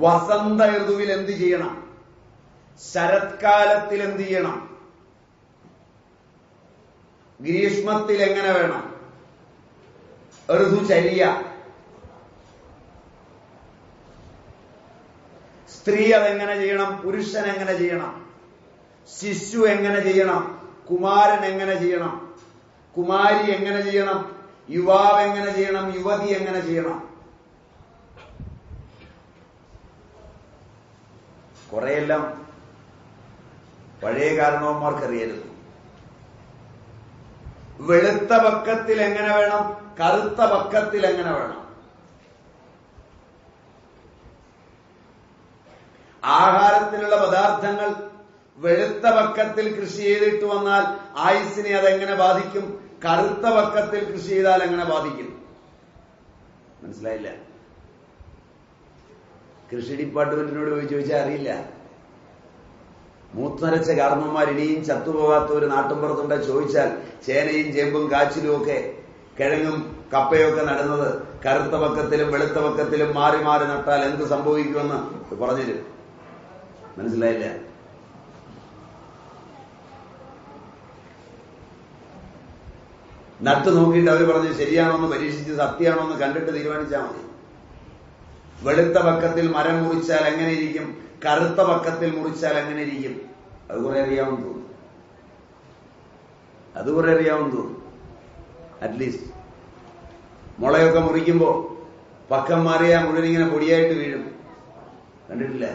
വസന്ത ഋതുവിൽ എന്ത് ചെയ്യണം, ശരത്കാലത്തിൽ എന്ത് ചെയ്യണം, ഗ്രീഷ്മത്തിൽ എങ്ങനെ വേണം, ഋതുചര്യ, സ്ത്രീ അതെങ്ങനെ ചെയ്യണം, പുരുഷൻ എങ്ങനെ ചെയ്യണം, ശിശു എങ്ങനെ ചെയ്യണം, കുമാരൻ എങ്ങനെ ചെയ്യണം, കുമാരി എങ്ങനെ ചെയ്യണം, യുവാവ് എങ്ങനെ ചെയ്യണം, യുവതി എങ്ങനെ ചെയ്യണം. കുറെയെല്ലാം പഴയ കാരണവന്മാർക്കറിയരുത്. വെളുത്ത പക്കത്തിൽ എങ്ങനെ വേണം, കറുത്ത പക്കത്തിൽ എങ്ങനെ വേണം. ആഹാരത്തിനുള്ള പദാർത്ഥങ്ങൾ വെളുത്ത പക്കത്തിൽ കൃഷി ചെയ്തിട്ട് വന്നാൽ ആയുസ്സിനെ അതെങ്ങനെ ബാധിക്കും, കറുത്ത പക്കത്തിൽ കൃഷി ചെയ്താൽ എങ്ങനെ ബാധിക്കും? മനസ്സിലായില്ല? കൃഷി ഡിപ്പാർട്ട്മെന്റിനോട് പോയി ചോദിച്ചാൽ അറിയില്ല. മൂത്തരച്ച കാരണവന്മാർ ഇനിയും ചത്തുപോകാത്ത ഒരു നാട്ടുമ്പുറത്തുണ്ടെ ചോദിച്ചാൽ ചേനയും ചേമ്പും കാച്ചിലും ഒക്കെ കിഴങ്ങും കപ്പയൊക്കെ നടുന്നത് കറുത്ത പക്കത്തിലും വെളുത്ത പക്കത്തിലും മാറി മാറി നട്ടാൽ എന്ത് സംഭവിക്കുമെന്ന് പറഞ്ഞുതരും. മനസ്സിലായില്ല? നട്ടു നോക്കിയിട്ട് അവർ പറഞ്ഞു ശരിയാണോ എന്ന് പരീക്ഷിച്ച് സത്യമാണോ എന്ന് കണ്ടിട്ട് തീരുമാനിച്ചാൽ മതി. വെളുത്ത പക്കത്തിൽ മരം മുറിച്ചാൽ എങ്ങനെ ഇരിക്കും, കറുത്ത പക്കത്തിൽ മുറിച്ചാൽ എങ്ങനെ ഇരിക്കും? അത് കുറെ അറിയാമെന്ന് തോന്നുന്നു. അറ്റ്ലീസ്റ്റ് മുളയൊക്കെ മുറിക്കുമ്പോ പക്കം മാറിയാൽ മുഴുവൻ ഇങ്ങനെ പൊടിയായിട്ട് വീഴും. കണ്ടിട്ടില്ല?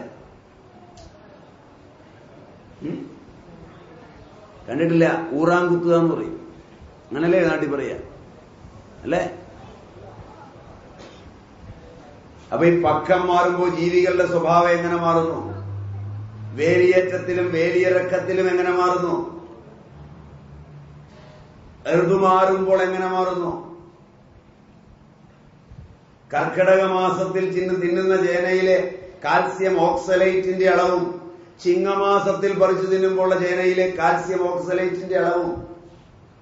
ഊറാങ്കുത്തുക എന്ന് പറയും. അങ്ങനല്ലേ നാട്ടിൽ പറയാ അല്ലേ? അപ്പൊ ഈ പക്കം മാറുമ്പോ ജീവികളുടെ സ്വഭാവം എങ്ങനെ മാറുന്നു? വേലിയേറ്റത്തിലും വേലിയിറക്കത്തിലും എങ്ങനെ മാറുന്നു? ഋതു മാറുമ്പോൾ എങ്ങനെ മാറുന്നു? കർക്കിടക മാസത്തിൽ തിന്നുന്ന ചേനയിലെ കാൽസ്യം ഓക്സലേറ്റിന്റെ അളവും ചിങ്ങമാസത്തിൽ പറിച്ചു തിന്നുമ്പോഴുള്ള ചേനയിലെ കാൽസ്യം ഓക്സലേറ്റിന്റെ അളവും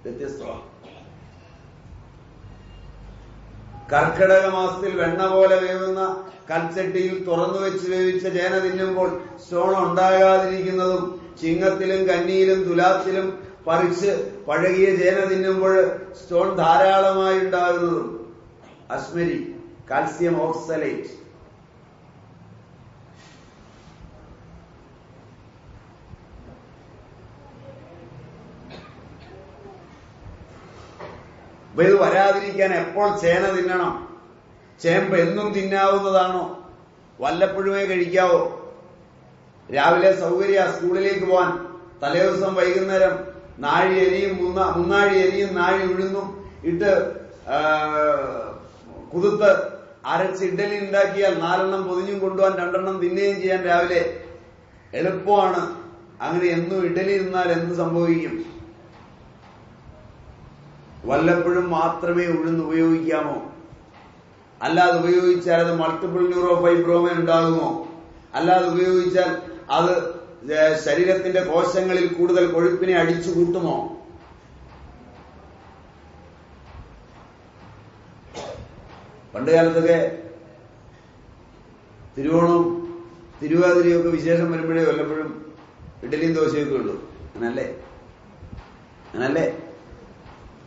വ്യത്യസ്തമാണ്. കർക്കിടക മാസത്തിൽ വെണ്ണ പോലെ വേവുന്ന കൽച്ചട്ടിയിൽ തുറന്നു വെച്ച് വേവിച്ച ചേന തിന്നുമ്പോൾ സ്റ്റോൺ ഉണ്ടാകാതിരിക്കുന്നതും ചിങ്ങത്തിലും കന്നിയിലും തുലാത്തിലും പറിച്ച് പഴകിയ ചേന തിന്നുമ്പോൾ സ്റ്റോൺ ധാരാളമായി ഉണ്ടാകുന്നതും അസ്മരി, കാൽസ്യം ഓക്സലേറ്റ്. അപ്പൊ ഇത് വരാതിരിക്കാൻ എപ്പോൾ ചേന തിന്നണം? ചേമ്പ് എന്നും തിന്നാവുന്നതാണോ? വല്ലപ്പോഴുമേ കഴിക്കാവോ? രാവിലെ സൗകര്യ സ്കൂളിലേക്ക് പോവാൻ തലേദിവസം വൈകുന്നേരം നാഴി അരിയും മുന്നാഴി അരിയും നാഴി ഉഴുന്നും ഇട്ട് കുതിർത്ത് അരച്ച് ഇഡ്ഡലി ഉണ്ടാക്കിയാൽ 4 പൊതിഞ്ഞും കൊണ്ടുപോകാൻ 2 തിന്നുകയും ചെയ്യാൻ രാവിലെ എളുപ്പമാണ്. അങ്ങനെ എന്നും ഇഡ്ഡലി തിന്നാൽ എന്ത് സംഭവിക്കും? വല്ലപ്പോഴും മാത്രമേ ഉഴുന്ന് ഉപയോഗിക്കാമോ? അല്ലാതെ ഉപയോഗിച്ചാൽ അത് മൾട്ടിപ്പിൾ ന്യൂറോഫൈബ്രോമ ഉണ്ടാകുമോ? അല്ലാതെ ഉപയോഗിച്ചാൽ അത് ശരീരത്തിന്റെ കോശങ്ങളിൽ കൂടുതൽ കൊഴുപ്പിനെ അടിച്ചു കൂട്ടുമോ? പണ്ടുകാലത്തൊക്കെ തിരുവോണവും തിരുവാതിരയൊക്കെ വിശേഷം വരുമ്പോഴേ വല്ലപ്പോഴും ഇഡലിയും ദോശയൊക്കെ ഉള്ളൂ. അങ്ങനല്ലേ?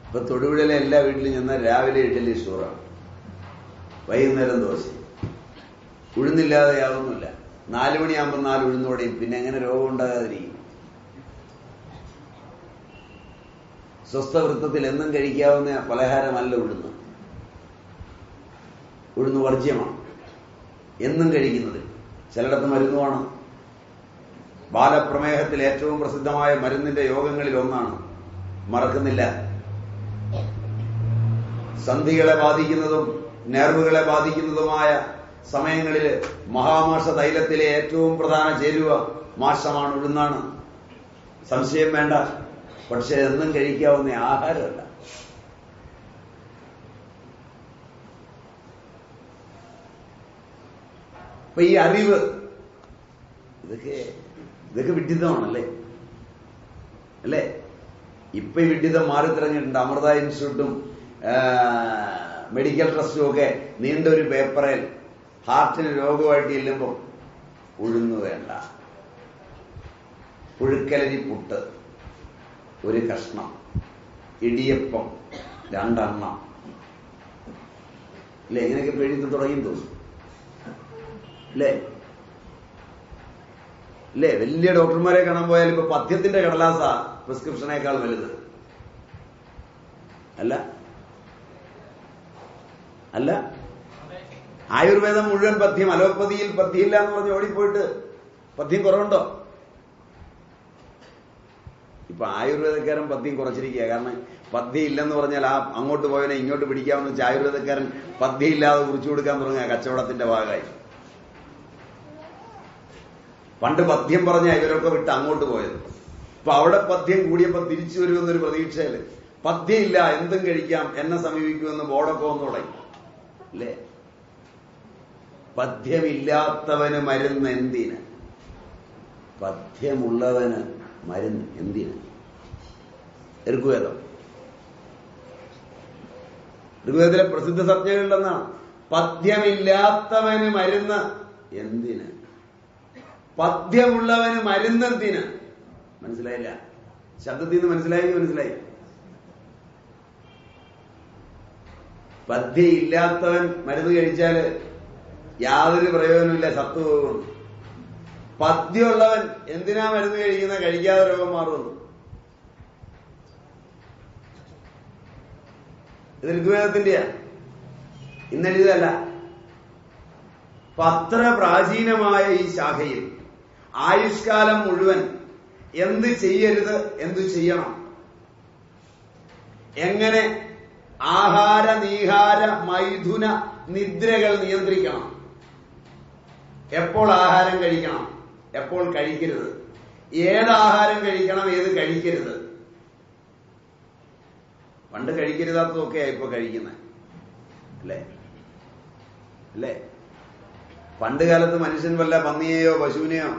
ഇപ്പൊ തൊടുപുഴയിലെ എല്ലാ വീട്ടിലും ചെന്നാൽ രാവിലെ ഇഡലി ഷുവറാണ്, വൈകുന്നേരം ദോശ. ഉഴുന്നില്ലാതെ യാതൊന്നുമില്ല. 4 മണിയാകുമ്പോൾ 4 ഉഴുന്നോടെയും. പിന്നെ എങ്ങനെ രോഗം ഉണ്ടാകാതിരിക്കും? സ്വസ്ഥവൃത്തത്തിൽ എന്നും കഴിക്കാവുന്ന പലഹാരമല്ല ഉഴുന്ന്. ഉഴുന്ന് വർജ്യമാണ് എന്നും കഴിക്കുന്നത്. ചിലയിടത്ത് മരുന്നുമാണ്. ബാലപ്രമേഹത്തിൽ ഏറ്റവും പ്രസിദ്ധമായ മരുന്നിന്റെ യോഗങ്ങളിൽ ഒന്നാണ്. മറക്കുന്നില്ല. സന്ധികളെ ബാധിക്കുന്നതും നെർവുകളെ ബാധിക്കുന്നതുമായ സമയങ്ങളിൽ മഹാമാഷ തൈലത്തിലെ ഏറ്റവും പ്രധാന ചേരുവ മാഷമാണ്, ഉഴുന്നാണ്. സംശയം വേണ്ട. പക്ഷെ എന്നും കഴിക്കാവുന്ന ആഹാരമല്ല. അപ്പൊ ഈ അറിവ് ഇതൊക്കെ വിഡ്ഢിത്തമാണല്ലേ? അല്ലേ? ഇപ്പൊ ഈ വിഡ്ഢിത്തം മാറിത്തിറങ്ങിയിട്ടുണ്ട്. അമൃത ഇൻസ്റ്റിറ്റ്യൂട്ടും മെഡിക്കൽ ട്രസ്റ്റും ഒക്കെ നീണ്ട ഒരു പേപ്പറിൽ ഹാർട്ടിന് രോഗമായിട്ട് ചെല്ലുമ്പോൾ ഉഴുന്നു വേണ്ട, പുഴുക്കലരി പുട്ട് 1 കഷ്ണം, ഇടിയപ്പം 2 എണ്ണം, അല്ലെ? ഇങ്ങനെയൊക്കെ പേടിത്ത് തുടങ്ങി തോന്നും. അല്ലേ? വലിയ ഡോക്ടർമാരെ കാണാൻ പോയാൽ ഇപ്പൊ പഥ്യത്തിന്റെ കടലാസാ പ്രിസ്ക്രിപ്ഷനേക്കാൾ വലുത്. അല്ല ആയുർവേദം മുഴുവൻ പഥ്യം, അലോപ്പതിയിൽ പഥ്യമില്ല എന്ന് പറഞ്ഞ് ഓടിപ്പോയിട്ട് പഥ്യം കുറവുണ്ടോ? ഇപ്പൊ ആയുർവേദക്കാരൻ പഥ്യം കുറച്ചിരിക്കുക. കാരണം പഥ്യം ഇല്ലെന്ന് പറഞ്ഞാൽ അങ്ങോട്ട് പോയവനെ ഇങ്ങോട്ട് പിടിക്കാമെന്ന് വെച്ചാൽ ആയുർവേദക്കാരൻ പഥ്യം ഇല്ലാതെ കുറിച്ചു കൊടുക്കാൻ തുടങ്ങിയ കച്ചവടത്തിന്റെ ഭാഗമായി. പണ്ട് പഥ്യം പറഞ്ഞ ഇവരൊക്കെ വിട്ട് അങ്ങോട്ട് പോയത്. അപ്പൊ അവിടെ പഥ്യം കൂടിയപ്പോ തിരിച്ചു വരുമെന്നൊരു പ്രതീക്ഷയില് പഥ്യം ഇല്ല, എന്തും കഴിക്കാം, എന്നെ സമീപിക്കുമെന്ന് ബോർഡൊക്കെ വന്നു തുടങ്ങി. അല്ലേ? പഥ്യമില്ലാത്തവന് മരുന്ന് എന്തിന്? പഥ്യമുള്ളവന് മരുന്ന് എന്തിന്? ഋഗ്വേദം ഋഗ്വേദത്തിലെ പ്രസിദ്ധ സംജ്ഞകളിലൊന്നാണ് പഥ്യമില്ലാത്തവന് മരുന്ന് എന്തിന്, പഥ്യമുള്ളവന് മരുന്നെന്തിന്. മനസ്സിലായില്ല? ശബ്ദത്തിൽ നിന്ന് മനസ്സിലായി. പഥ്യയില്ലാത്തവൻ മരുന്ന് കഴിച്ചാല് യാതൊരു പ്രയോജനമില്ല, സത്തുപോകും. പഥ്യമുള്ളവൻ എന്തിനാ മരുന്ന് കഴിക്കുന്ന, കഴിക്കാതെ രോഗം മാറുമെന്ന്. ഇത് ഋഗ്വേദത്തിന്റെയാ, ഇന്നെഴുതല്ല. അത്ര പ്രാചീനമായ ഈ ശാഖയിൽ ആയുഷ്കാലം മുഴുവൻ എന്ത് ചെയ്യരുത്, എന്തു ചെയ്യണം, എങ്ങനെ ആഹാര നീഹാര മൈഥുന നിദ്രകൾ നിയന്ത്രിക്കണം, എപ്പോൾ ആഹാരം കഴിക്കണം, എപ്പോൾ കഴിക്കരുത്, ഏതാഹാരം കഴിക്കണം, ഏത് കഴിക്കരുത്. പണ്ട് കഴിക്കരുതാത്തതൊക്കെയാ ഇപ്പൊ കഴിക്കുന്നത്, അല്ലേ? പണ്ട് കാലത്ത് മനുഷ്യൻ വല്ല പന്നിയെയോ പശുവിനെയോ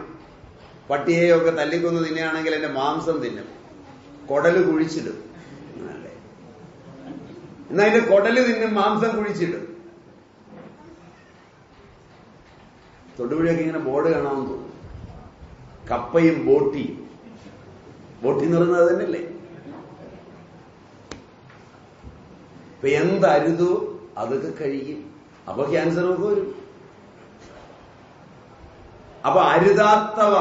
പട്ടിയെയോ ഒക്കെ തല്ലിക്കൊന്ന് തിന്നുകയാണെങ്കിൽ എന്റെ മാംസം തിന്നും, കൊടല് കുഴിച്ചിടും. അല്ലേ? എന്നാ അതിന്റെ കൊടല് തിന്നും, മാംസം കുഴിച്ചിടും. തൊടുപുഴയൊക്കെ ഇങ്ങനെ ബോർഡ് കാണാമെന്ന് തോന്നുന്നു, കപ്പയും ബോട്ടി എന്ന് പറയുന്നത് തന്നെയല്ലേ. ഇപ്പൊ എന്തരുതോ അതൊക്കെ കഴിക്കും, അപ്പൊ ക്യാൻസറൊക്കെ വരും. അപ്പൊ അരുതാത്തവ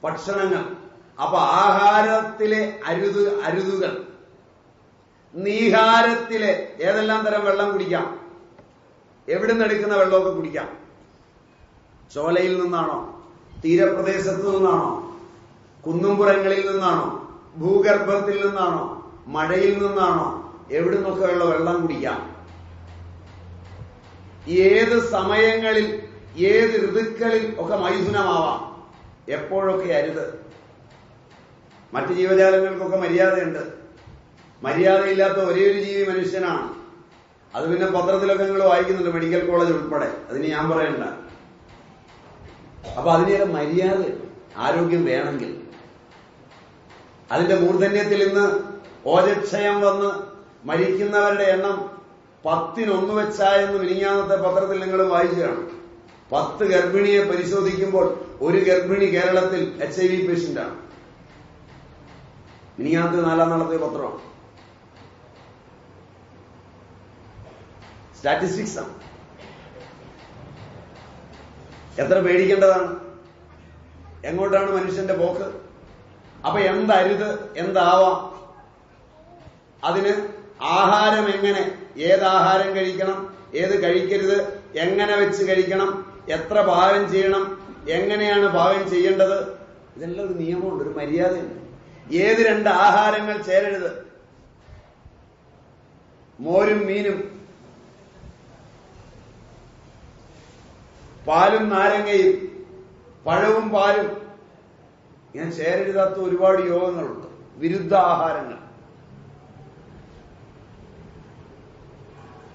ഭക്ഷണങ്ങൾ, അപ്പൊ ആഹാരത്തിലെ അരുതുകൾ, നീഹാരത്തിലെ ഏതെല്ലാം തരം വെള്ളം കുടിക്കാം, എവിടുന്ന് എടുക്കുന്ന വെള്ളമൊക്കെ കുടിക്കാം. ചോലയിൽ നിന്നാണോ, തീരപ്രദേശത്തു നിന്നാണോ, കുന്നുംപുറങ്ങളിൽ നിന്നാണോ, ഭൂഗർഭത്തിൽ നിന്നാണോ, മഴയിൽ നിന്നാണോ, എവിടുന്നൊക്കെയുള്ള വെള്ളം കുടിക്കാം. ഏത് സമയങ്ങളിൽ ഏത് ഋതുക്കളിൽ ഒക്കെ മൈഥുനമാവാം, എപ്പോഴൊക്കെ അരുത്. മറ്റു ജീവജാലങ്ങൾക്കൊക്കെ മര്യാദയുണ്ട്, മര്യാദയില്ലാത്ത ഒരേ ഒരു ജീവി മനുഷ്യനാണ്. അത് പിന്നെ പത്രത്തിലൊക്കെ നിങ്ങൾ വായിക്കുന്നുണ്ട്, മെഡിക്കൽ കോളേജ് ഉൾപ്പെടെ. അതിന് ഞാൻ പറയണ്ട. അപ്പൊ അതിനൊക്കെ മര്യാദ, ആരോഗ്യം വേണമെങ്കിൽ. അതിന്റെ മൂർധന്യത്തിൽ ഇന്ന് ഓജക്ഷയം വന്ന് മരിക്കുന്നവരുടെ എണ്ണം 10 വെച്ചായെന്ന് മിനിഞ്ഞാന്നത്തെ പത്രത്തിൽ നിങ്ങൾ വായിച്ചു കാണും. 10 ഗർഭിണിയെ പരിശോധിക്കുമ്പോൾ ഒരു ഗർഭിണി കേരളത്തിൽ HIV പേഷ്യന്റാണ്. മിനിഞ്ഞാന്നത്തെ 4 നാളത്തെ പത്രമാണ്, സ്റ്റാറ്റിസ്റ്റിക്സ് ആണ്. എത്ര പേടിക്കേണ്ടതാണ്, എങ്ങോട്ടാണ് മനുഷ്യന്റെ പോക്ക്. അപ്പൊ എന്തരുത്, എന്താവാം, അതിന് ആഹാരം എങ്ങനെ, ഏതാഹാരം കഴിക്കണം, ഏത് കഴിക്കരുത്, എങ്ങനെ വെച്ച് കഴിക്കണം, എത്ര പാകം ചെയ്യണം, എങ്ങനെയാണ് പാകം ചെയ്യേണ്ടത്, ഇതെല്ലാം ഒരു നിയമമുണ്ട്, ഒരു മര്യാദയുണ്ട്. ഏത് 2 ആഹാരങ്ങൾ ചേരരുത്, മോരും മീനും, പാലും നാരങ്ങയും, പഴവും പാലും, ഇങ്ങനെ ചേരരുതാത്ത ഒരുപാട് യോഗങ്ങളുണ്ട്, വിരുദ്ധ ആഹാരങ്ങൾ.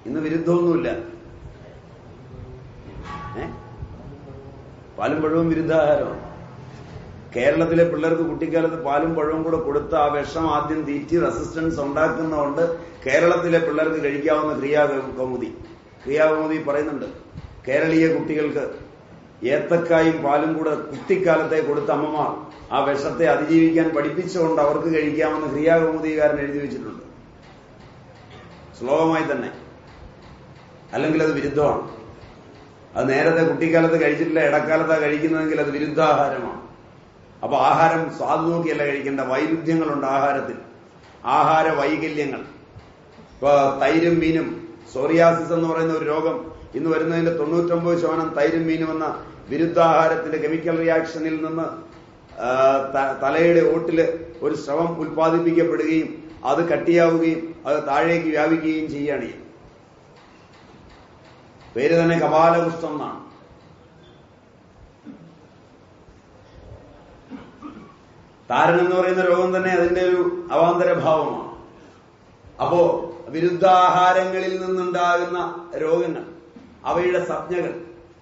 ഇന്ന് വിരുദ്ധമൊന്നുമില്ല. പാലും പഴവും വിരുദ്ധാഹാരമാണ്. കേരളത്തിലെ പിള്ളേർക്ക് കുട്ടിക്കാലത്ത് പാലും പഴവും കൂടെ കൊടുത്ത് ആ വിഷം ആദ്യം തീറ്റി റെസിസ്റ്റൻസ് ഉണ്ടാക്കുന്നതുകൊണ്ട് കേരളത്തിലെ പിള്ളേർക്ക് കഴിക്കാവുന്ന ക്രിയാകൗമുദി പറയുന്നുണ്ട്. കേരളീയ കുട്ടികൾക്ക് ഏത്തക്കായും പാലും കൂടെ കുട്ടിക്കാലത്തെ കൊടുത്ത അമ്മമാർ ആ വിഷത്തെ അതിജീവിക്കാൻ പഠിപ്പിച്ചുകൊണ്ട് അവർക്ക് കഴിക്കാമെന്ന് ക്രിയാകൗമുദികാരൻ എഴുതി വെച്ചിട്ടുണ്ട്, ശ്ലോകമായി തന്നെ. അല്ലെങ്കിൽ അത് വിരുദ്ധമാണ്. അത് നേരത്തെ കുട്ടിക്കാലത്ത് കഴിച്ചിട്ടില്ല, ഇടക്കാലത്താ കഴിക്കുന്നതെങ്കിൽ അത് വിരുദ്ധാഹാരമാണ്. അപ്പൊ ആഹാരം സ്വാദ് നോക്കിയല്ല കഴിക്കേണ്ട, വൈരുദ്ധ്യങ്ങളുണ്ട് ആഹാരത്തിൽ, ആഹാര വൈകല്യങ്ങൾ. ഇപ്പൊ തൈരും മീനും, സോറിയാസിസ് എന്ന് പറയുന്ന ഒരു രോഗം ഇന്ന് വരുന്നതിന്റെ 99% തൈരും മീനും എന്ന വിരുദ്ധാഹാരത്തിന്റെ കെമിക്കൽ റിയാക്ഷനിൽ നിന്ന് തലയുടെ ഓട്ടില് ഒരു സ്രവം ഉൽപ്പാദിപ്പിക്കപ്പെടുകയും അത് കട്ടിയാവുകയും അത് താഴേക്ക് വ്യാപിക്കുകയും ചെയ്യുകയാണ്. പേര് തന്നെ കപാലകുഷ്ഠം എന്നാണ്. താരൻ എന്ന് പറയുന്ന രോഗം തന്നെ അതിന്റെ ഒരു അവാന്തരഭാവമാണ്. അപ്പോ വിരുദ്ധാഹാരങ്ങളിൽ നിന്നുണ്ടാകുന്ന രോഗങ്ങൾ, അവയുടെ സംജ്ഞകൾ,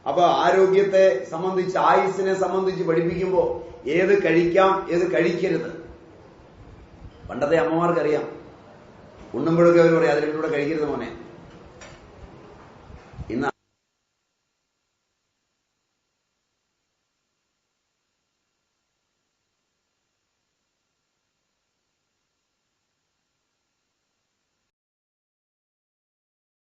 അപ്പൊ ആരോഗ്യത്തെ സംബന്ധിച്ച്, ആയുസ്സിനെ സംബന്ധിച്ച് പഠിപ്പിക്കുമ്പോൾ ഏത് കഴിക്കാം, ഏത് കഴിക്കരുത്. പണ്ടത്തെ അമ്മമാർക്കറിയാം, ഉണ്ണുമ്പോഴൊക്കെ അവർ പറയും അതിലൂടെ കഴിക്കരുത് മോനെ. ഇന്ന്